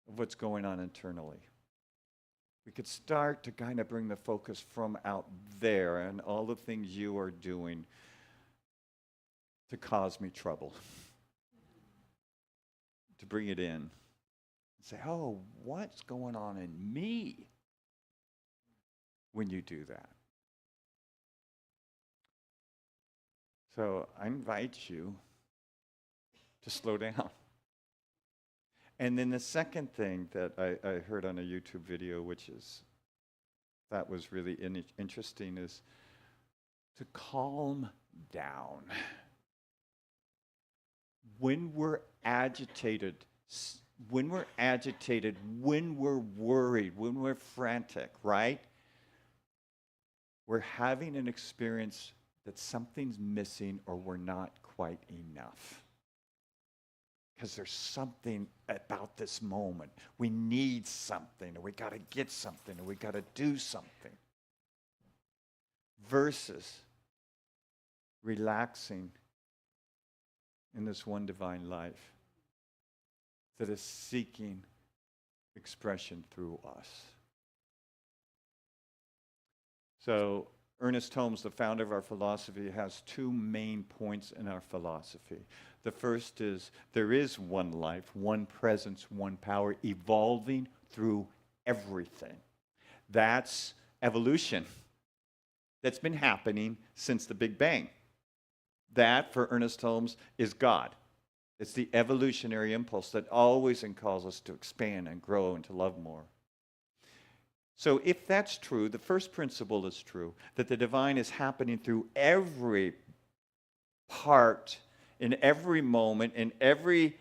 S9: of what's going on internally. We could start to kind of bring the focus from out there and all the things you are doing to cause me trouble. To bring it in and say, oh, what's going on in me when you do that? So I invite you to slow down. And then the second thing that I heard on a YouTube video, which that was really interesting, is to calm down. When we're agitated, when we're worried, when we're frantic, right? We're having an experience that something's missing or we're not quite enough. Because there's something about this moment. We need something, or we got to get something, or we got to do something. Versus relaxing in this one divine life that is seeking expression through us. So Ernest Holmes, the founder of our philosophy, has two main points in our philosophy. The first is there is one life, one presence, one power, evolving through everything. That's evolution. That's been happening since the Big Bang. That, for Ernest Holmes, is God. It's the evolutionary impulse that always calls us to expand and grow and to love more. So if that's true, the first principle is true, that the divine is happening through every part, in every moment, in every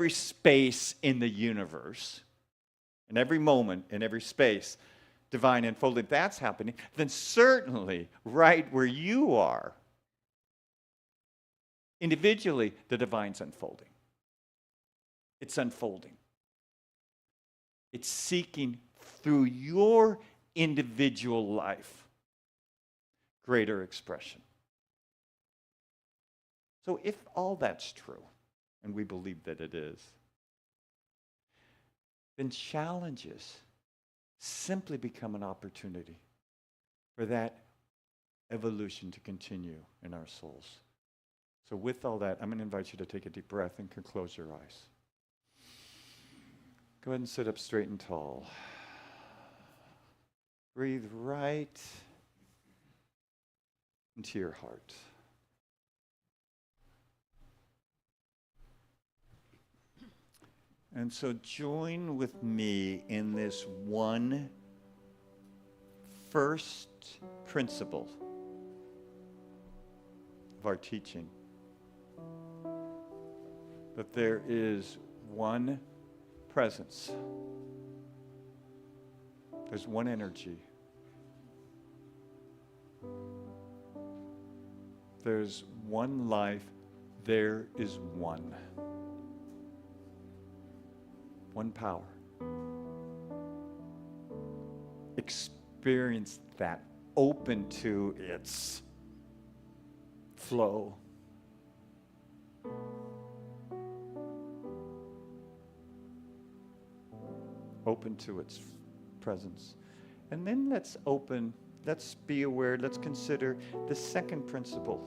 S9: space in the universe, in every moment, in every space, divine unfolding, that's happening, then certainly right where you are, individually, the divine's unfolding. It's unfolding. It's seeking through your individual life greater expression. So if all that's true, and we believe that it is, then challenges simply become an opportunity for that evolution to continue in our souls. So with all that, I'm going to invite you to take a deep breath and close your eyes. Go ahead and sit up straight and tall. Breathe right into your heart. And so join with me in this one first principle of our teaching. But there is one presence. There's one energy. There's one life. There is one. One power. Experience that. Open to its flow. Open to its presence. And then let's be aware, let's consider the second principle.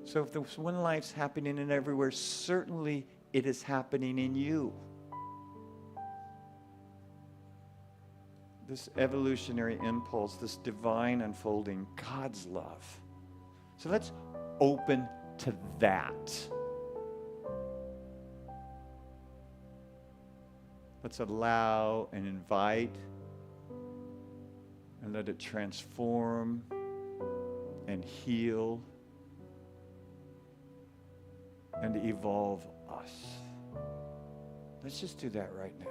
S9: So if there's one life's happening in everywhere, certainly it is happening in you. This evolutionary impulse, this divine unfolding, God's love. So let's open to that. Let's allow and invite and let it transform and heal and evolve us. Let's just do that right now.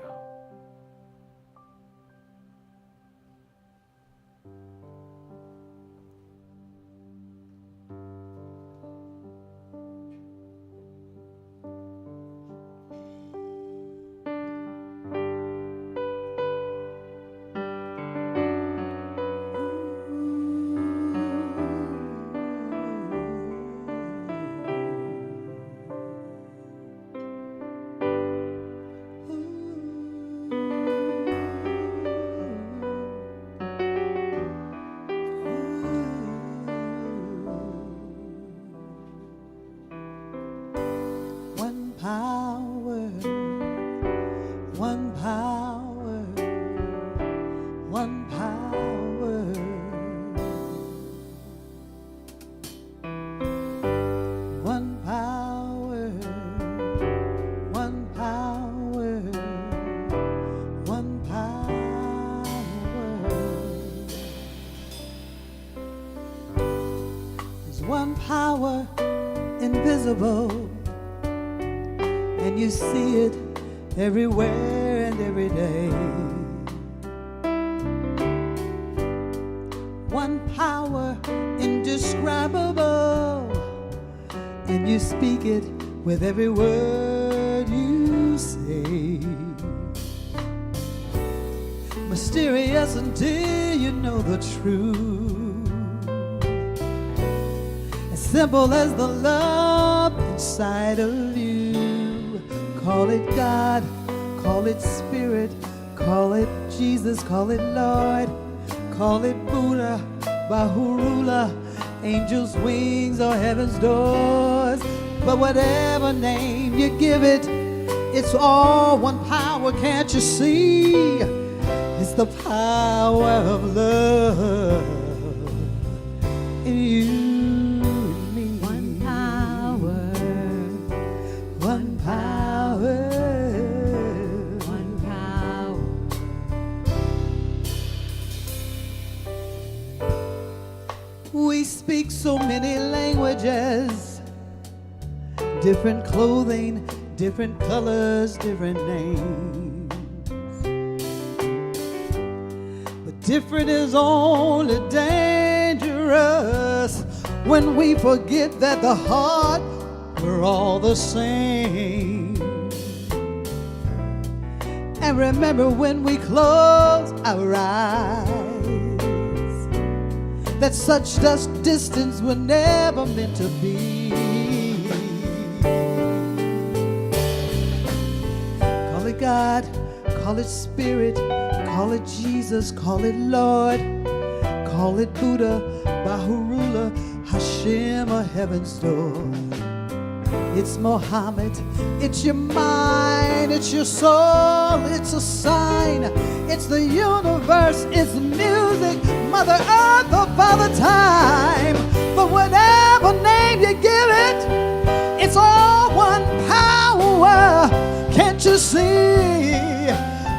S1: One power, one power, one power. One power, one power, one power. There's one power invisible, and you see it everywhere and every day. One power indescribable, and you speak it with every word you say. Mysterious until you know the truth, as simple as the love inside of you. Call it God, call it Spirit, call it Jesus, call it Lord, call it Buddha, Baha'u'llah, angels' wings or heaven's doors. But whatever name you give it, it's all one power, can't you see? It's the power of love in you and me. One power, one power, one power. We speak so many languages, different clothing, different colors, different names. But different is only dangerous when we forget that the heart, we're all the same. And remember when we close our eyes, that such distance were never meant to be. Call it God, call it Spirit, call it Jesus, call it Lord, call it Buddha, Baha'u'llah, Hashem, or heaven's door. It's Mohammed, it's your mind, it's your soul, it's a sign, it's the universe, it's music, Mother Earth or Father Time. But whatever name you give it, it's all one power, can't you see?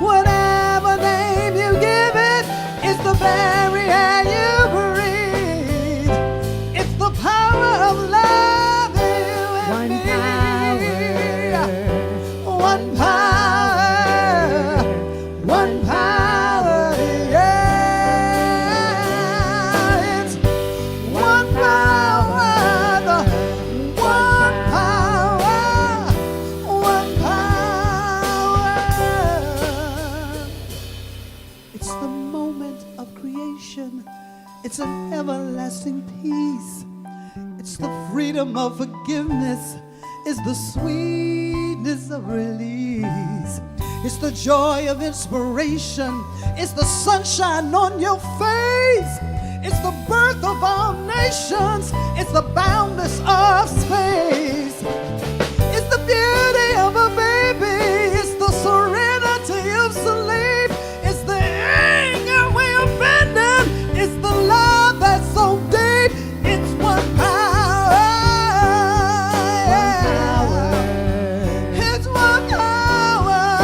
S1: Whatever name you give it, it's the very air you breathe. It's the power of love in you everlasting peace. It's the freedom of forgiveness. It's the sweetness of release. It's the joy of inspiration. It's the sunshine on your face. It's the birth of all nations. It's the boundless of space. It's the beauty of a baby. It's the serenity of sleep. It's the anger we abandon. It's the love that's so deep. It's one power. It's one power.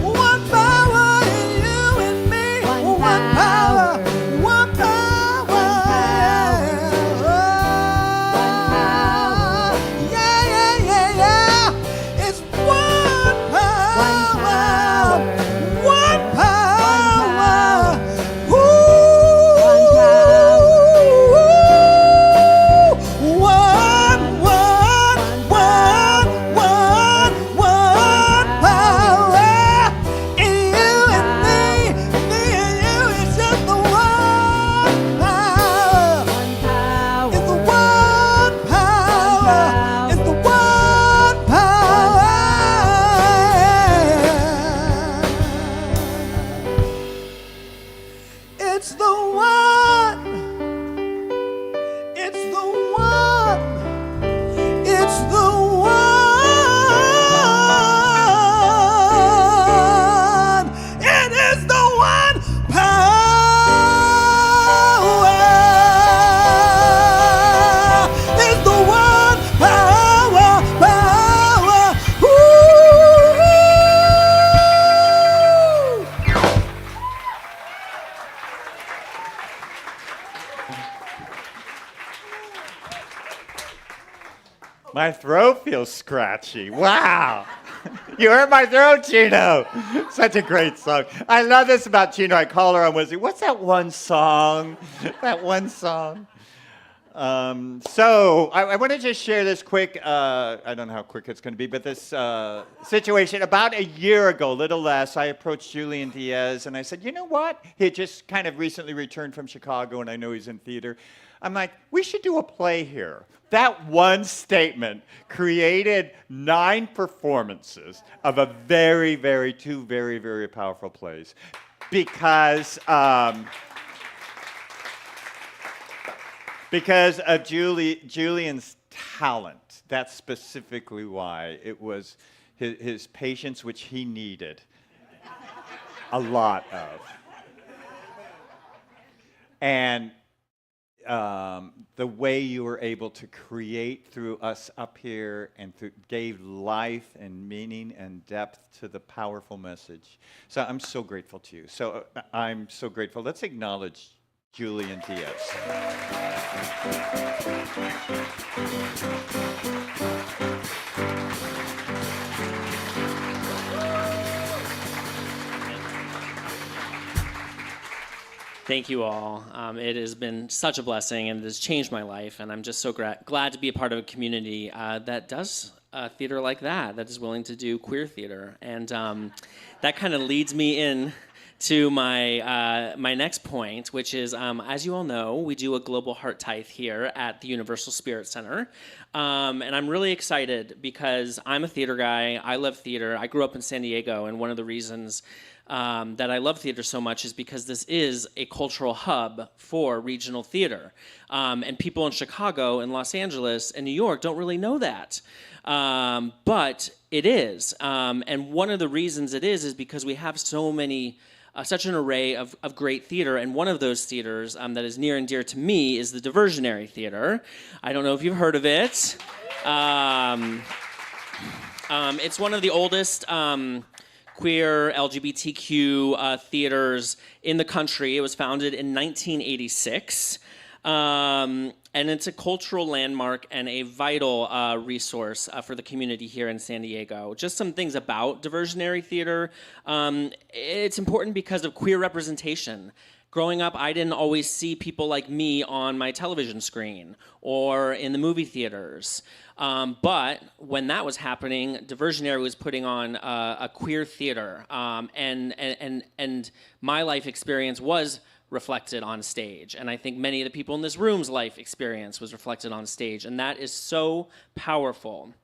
S1: One power in you and me. One power. One power. Yeah, yeah, yeah, yeah. It's one power. One power. Ooh. One power. In you and me and you. It's just the one power. It's the one power. It's the one power. It's the one. It's the one. It's the one. It is the one power. It's the one power. Ooh.
S2: My throat feels scratchy. Wow. You hurt my throat, Chino. Such a great song. I love this about Chino. I call her on Wednesday. What's that one song? That one song. So I want to just share this quick, I don't know how quick it's going to be, but this situation. About a year ago, little less, I approached Julian Diaz and I said, you know what? He had just kind of recently returned from Chicago and I know he's in theater. I'm like, we should do a play here. That one statement created 9 performances of a two very, very powerful plays because of Julian's talent. That's specifically why. It was his patience, which he needed a lot of. And the way you were able to create through us up here and gave life and meaning and depth to the powerful message. So I'm so grateful to you. So I'm so grateful. Let's acknowledge Julian Diaz.
S12: Thank you all. It has been such a blessing and it has changed my life. And I'm just so glad to be a part of a community that does theater like that is willing to do queer theater. And that kind of leads me in to my next point, which is, as you all know, we do a Global Heart Tithe here at the Universal Spirit Center. And I'm really excited because I'm a theater guy. I love theater. I grew up in San Diego, and one of the reasons that I love theater so much is because this is a cultural hub for regional theater. And people in Chicago and Los Angeles and New York don't really know that. But it is. And one of the reasons it is because we have so many, such an array of great theater. And one of those theaters that is near and dear to me is the Diversionary Theater. I don't know if you've heard of it. It's one of the oldest queer LGBTQ theaters in the country. It was founded in 1986. And it's a cultural landmark and a vital resource for the community here in San Diego. Just some things about Diversionary Theater. It's important because of queer representation. Growing up, I didn't always see people like me on my television screen or in the movie theaters. But when that was happening, Diversionary was putting on a queer theater. And my life experience was reflected on stage. And I think many of the people in this room's life experience was reflected on stage. And that is so powerful.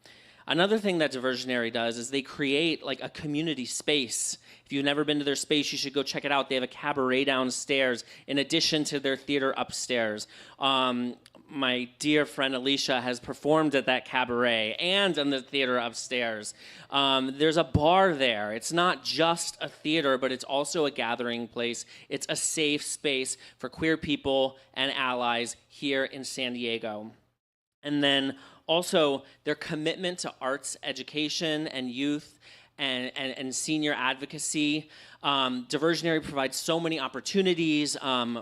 S12: Another thing that Diversionary does is they create like a community space. If you've never been to their space, you should go check it out. They have a cabaret downstairs in addition to their theater upstairs. My dear friend Alicia has performed at that cabaret and in the theater upstairs. There's a bar there. It's not just a theater, but it's also a gathering place. It's a safe space for queer people and allies here in San Diego. And then also their commitment to arts education and youth and senior advocacy. Diversionary provides so many opportunities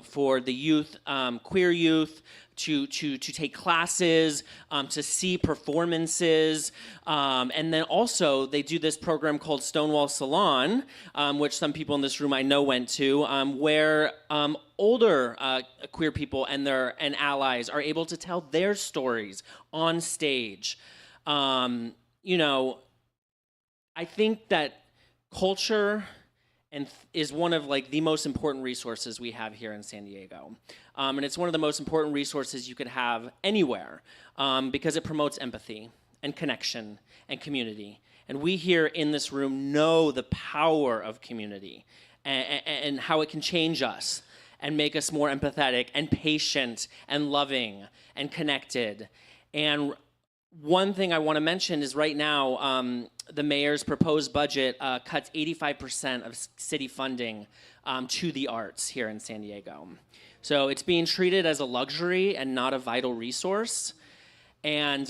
S12: for the youth, queer youth, to take classes, to see performances, and then also they do this program called Stonewall Salon, which some people in this room I know went to, where older queer people and allies are able to tell their stories on stage. You know, I think that culture is one of like the most important resources we have here in San Diego. And it's one of the most important resources you could have anywhere because it promotes empathy and connection and community. And we here in this room know the power of community and how it can change us and make us more empathetic and patient and loving and connected. And one thing I want to mention is right now, the mayor's proposed budget cuts 85% of city funding to the arts here in San Diego. So it's being treated as a luxury and not a vital resource, and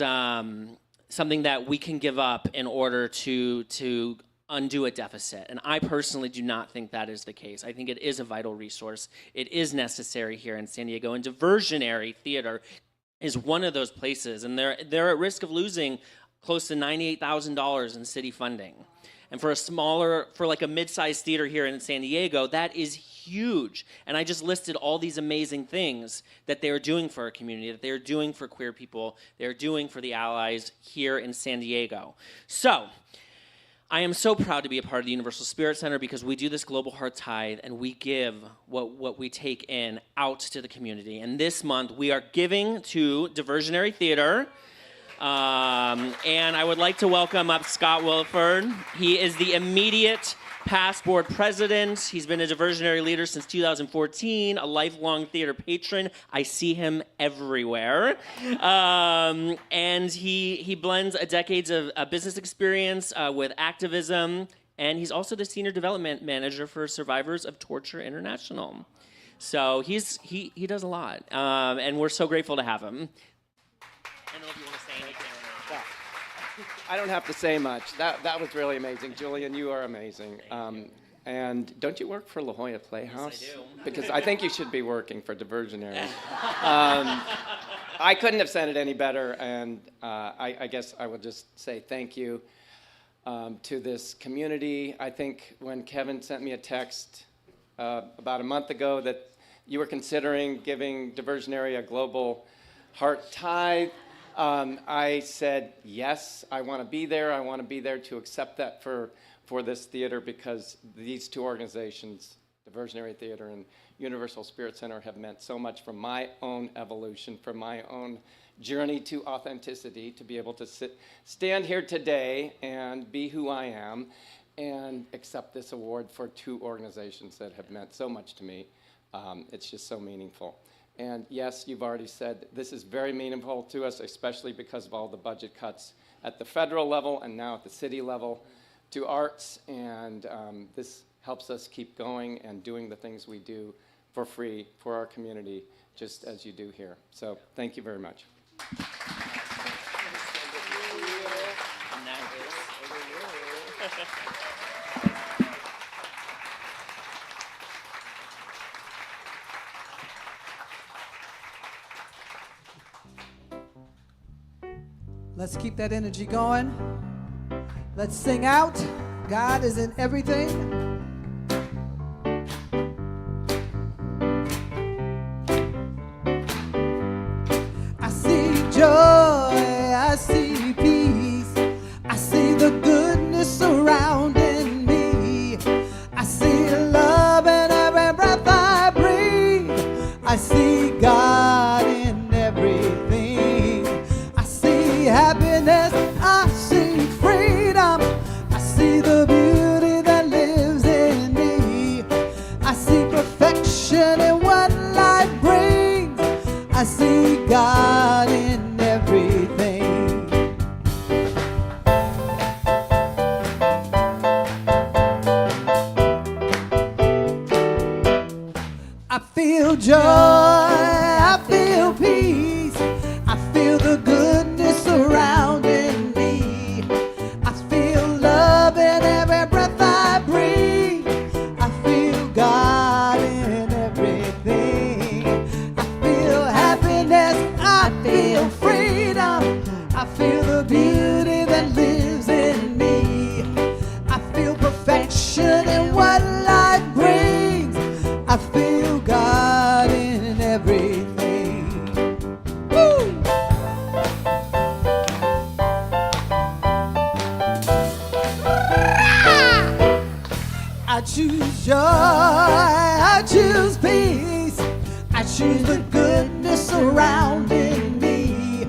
S12: something that we can give up in order to undo a deficit. And I personally do not think that is the case. I think it is a vital resource. It is necessary here in San Diego, and Diversionary Theater is one of those places, and they're at risk of losing close to $98,000 in city funding. And for like a mid-sized theater here in San Diego, that is huge. And I just listed all these amazing things that they are doing for our community, that they are doing for queer people, they're doing for the allies here in San Diego. So, I am so proud to be a part of the Universal Spirit Center because we do this Global Heart Tithe and we give what we take in out to the community. And this month we are giving to Diversionary Theater. And I would like to welcome up Scott Wilford. He is the immediate past board president. He's been a diversionary leader since 2014, a lifelong theater patron. I see him everywhere. And he blends decades of business experience with activism. And he's also the senior development manager for Survivors of Torture International. So he does a lot. And we're so grateful to have him. I don't know if you want to say anything or not.
S13: I don't have to say much. That was really amazing. Julian, you are amazing. And don't you work for La Jolla Playhouse?
S12: Yes, I do.
S13: Because I think you should be working for Diversionary. I couldn't have said it any better, and I guess I will just say thank you to this community. I think when Kevin sent me a text about a month ago that you were considering giving Diversionary a Global Heart Tithe, I said, yes, I want to be there. I want to be there to accept that for this theater because these two organizations, Diversionary Theater and Universal Spirit Center, have meant so much for my own evolution, for my own journey to authenticity, to be able to stand here today and be who I am and accept this award for two organizations that have meant so much to me. It's just so meaningful. And yes, you've already said this is very meaningful to us, especially because of all the budget cuts at the federal level and now at the city level to arts. And this helps us keep going and doing the things we do for free for our community, just as you do here. So thank you very much.
S1: Let's keep that energy going. Let's sing out. God is in everything. I see joy, I see peace, I see the goodness surrounding me. I see love in every breath I breathe. joy, I feel peace, I feel the goodness surrounding me. I feel love in every breath I breathe. I feel God in everything. I feel happiness, I feel freedom. I feel the beauty that lives in me. I feel perfection in what life brings. I feel God in everything. Woo! I choose joy, I choose peace, I choose the goodness surrounding me.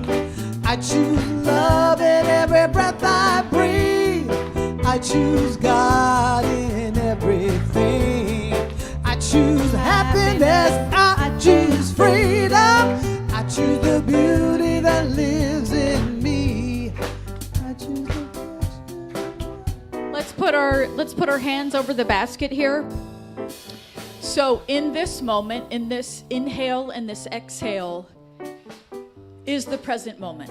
S1: I choose love in every breath I breathe. I choose God in everything. I choose happiness, I choose freedom. I choose the beauty that lives in me. I choose
S10: Let's put our hands over the basket here. So in this moment, in this inhale and this exhale, is the present moment.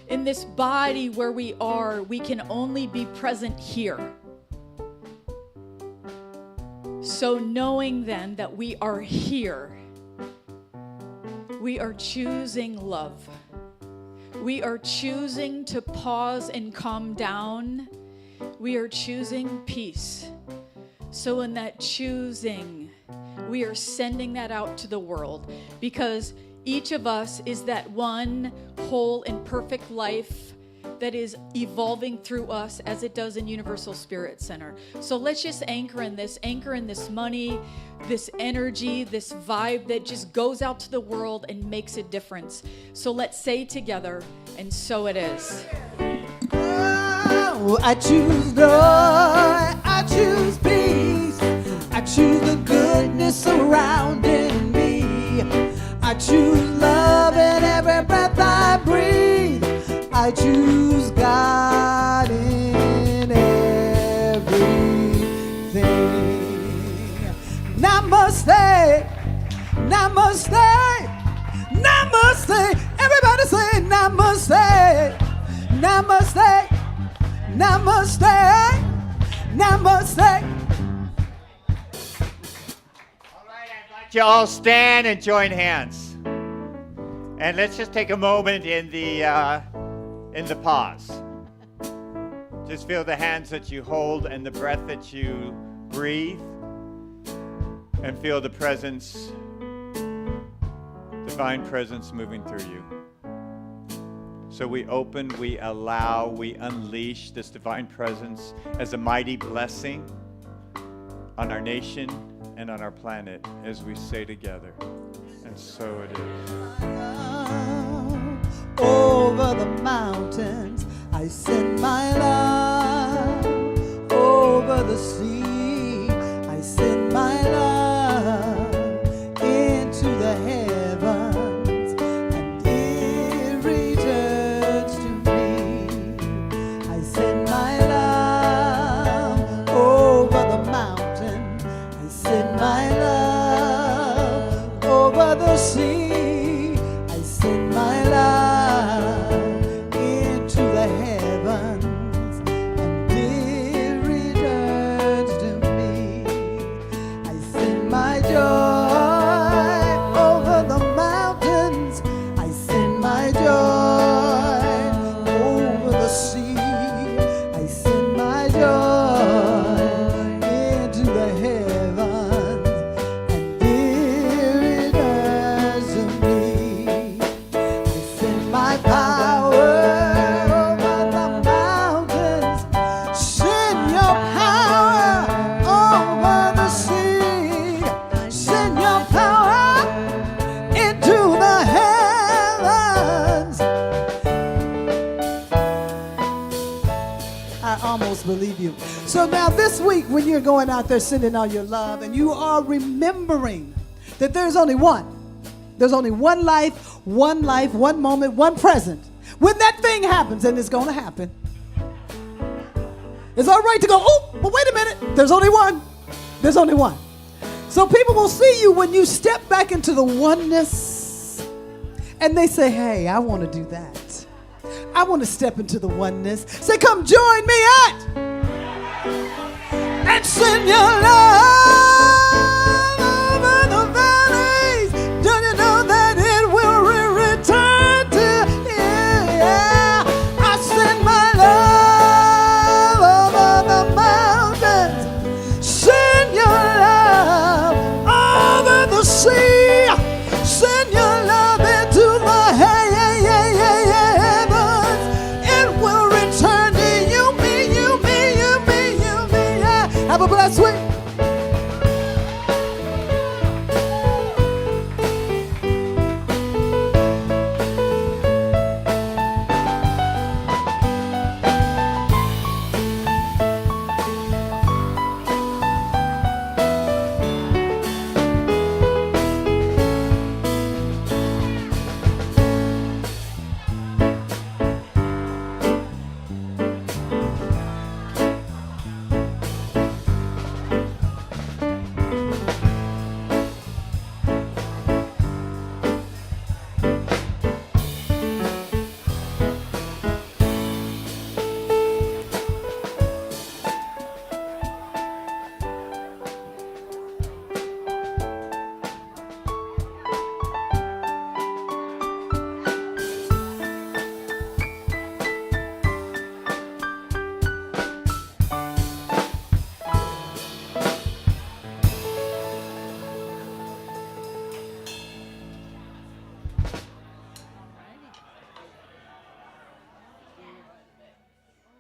S10: In this body where we are, we can only be present here. So knowing then that we are here, we are choosing love. We are choosing to pause and calm down. We are choosing peace. So in that choosing, we are sending that out to the world, because each of us is that one whole and perfect life that is evolving through us as it does in Universal Spirit Center. So let's just anchor in this money, this energy, this vibe that just goes out to the world and makes a difference. So let's say together, and so it is.
S1: Oh, I choose joy, I choose peace, I choose the goodness surrounding me. I choose love in every breath I breathe. I choose God in everything. Namaste, namaste, namaste. Everybody say namaste, namaste, namaste, namaste.
S2: You all stand and join hands. And let's just take a moment in the pause. Just feel the hands that you hold and the breath that you breathe. And feel the presence, divine presence moving through you. So we open, we allow, we unleash this divine presence as a mighty blessing on our nation and on our planet as we say together. And so it is.
S1: Over the mountains, I send my love. Over the sea, I send my love. Into the heavens, and it returns to me. I send my love. Over the mountains, I send my love. Over the sea, I send my love. Into the heavens, and it returns to me. I send my joy over the mountains. I send my joy over the sea. I send my joy into the heavens, and it returns to me. I send my power over the mountains. Send your power over the sea. Send your power into the heavens. I almost believe you. So now this week, when you're going out there sending all your love, and you are remembering that there's only one. There's only one life, one moment, one present. When that thing happens, and it's going to happen, it's all right to go, oh, but wait a minute. There's only one. There's only one. So people will see you when you step back into the oneness and they say, hey, I want to do that. I want to step into the oneness. Say, come join me at and send your love.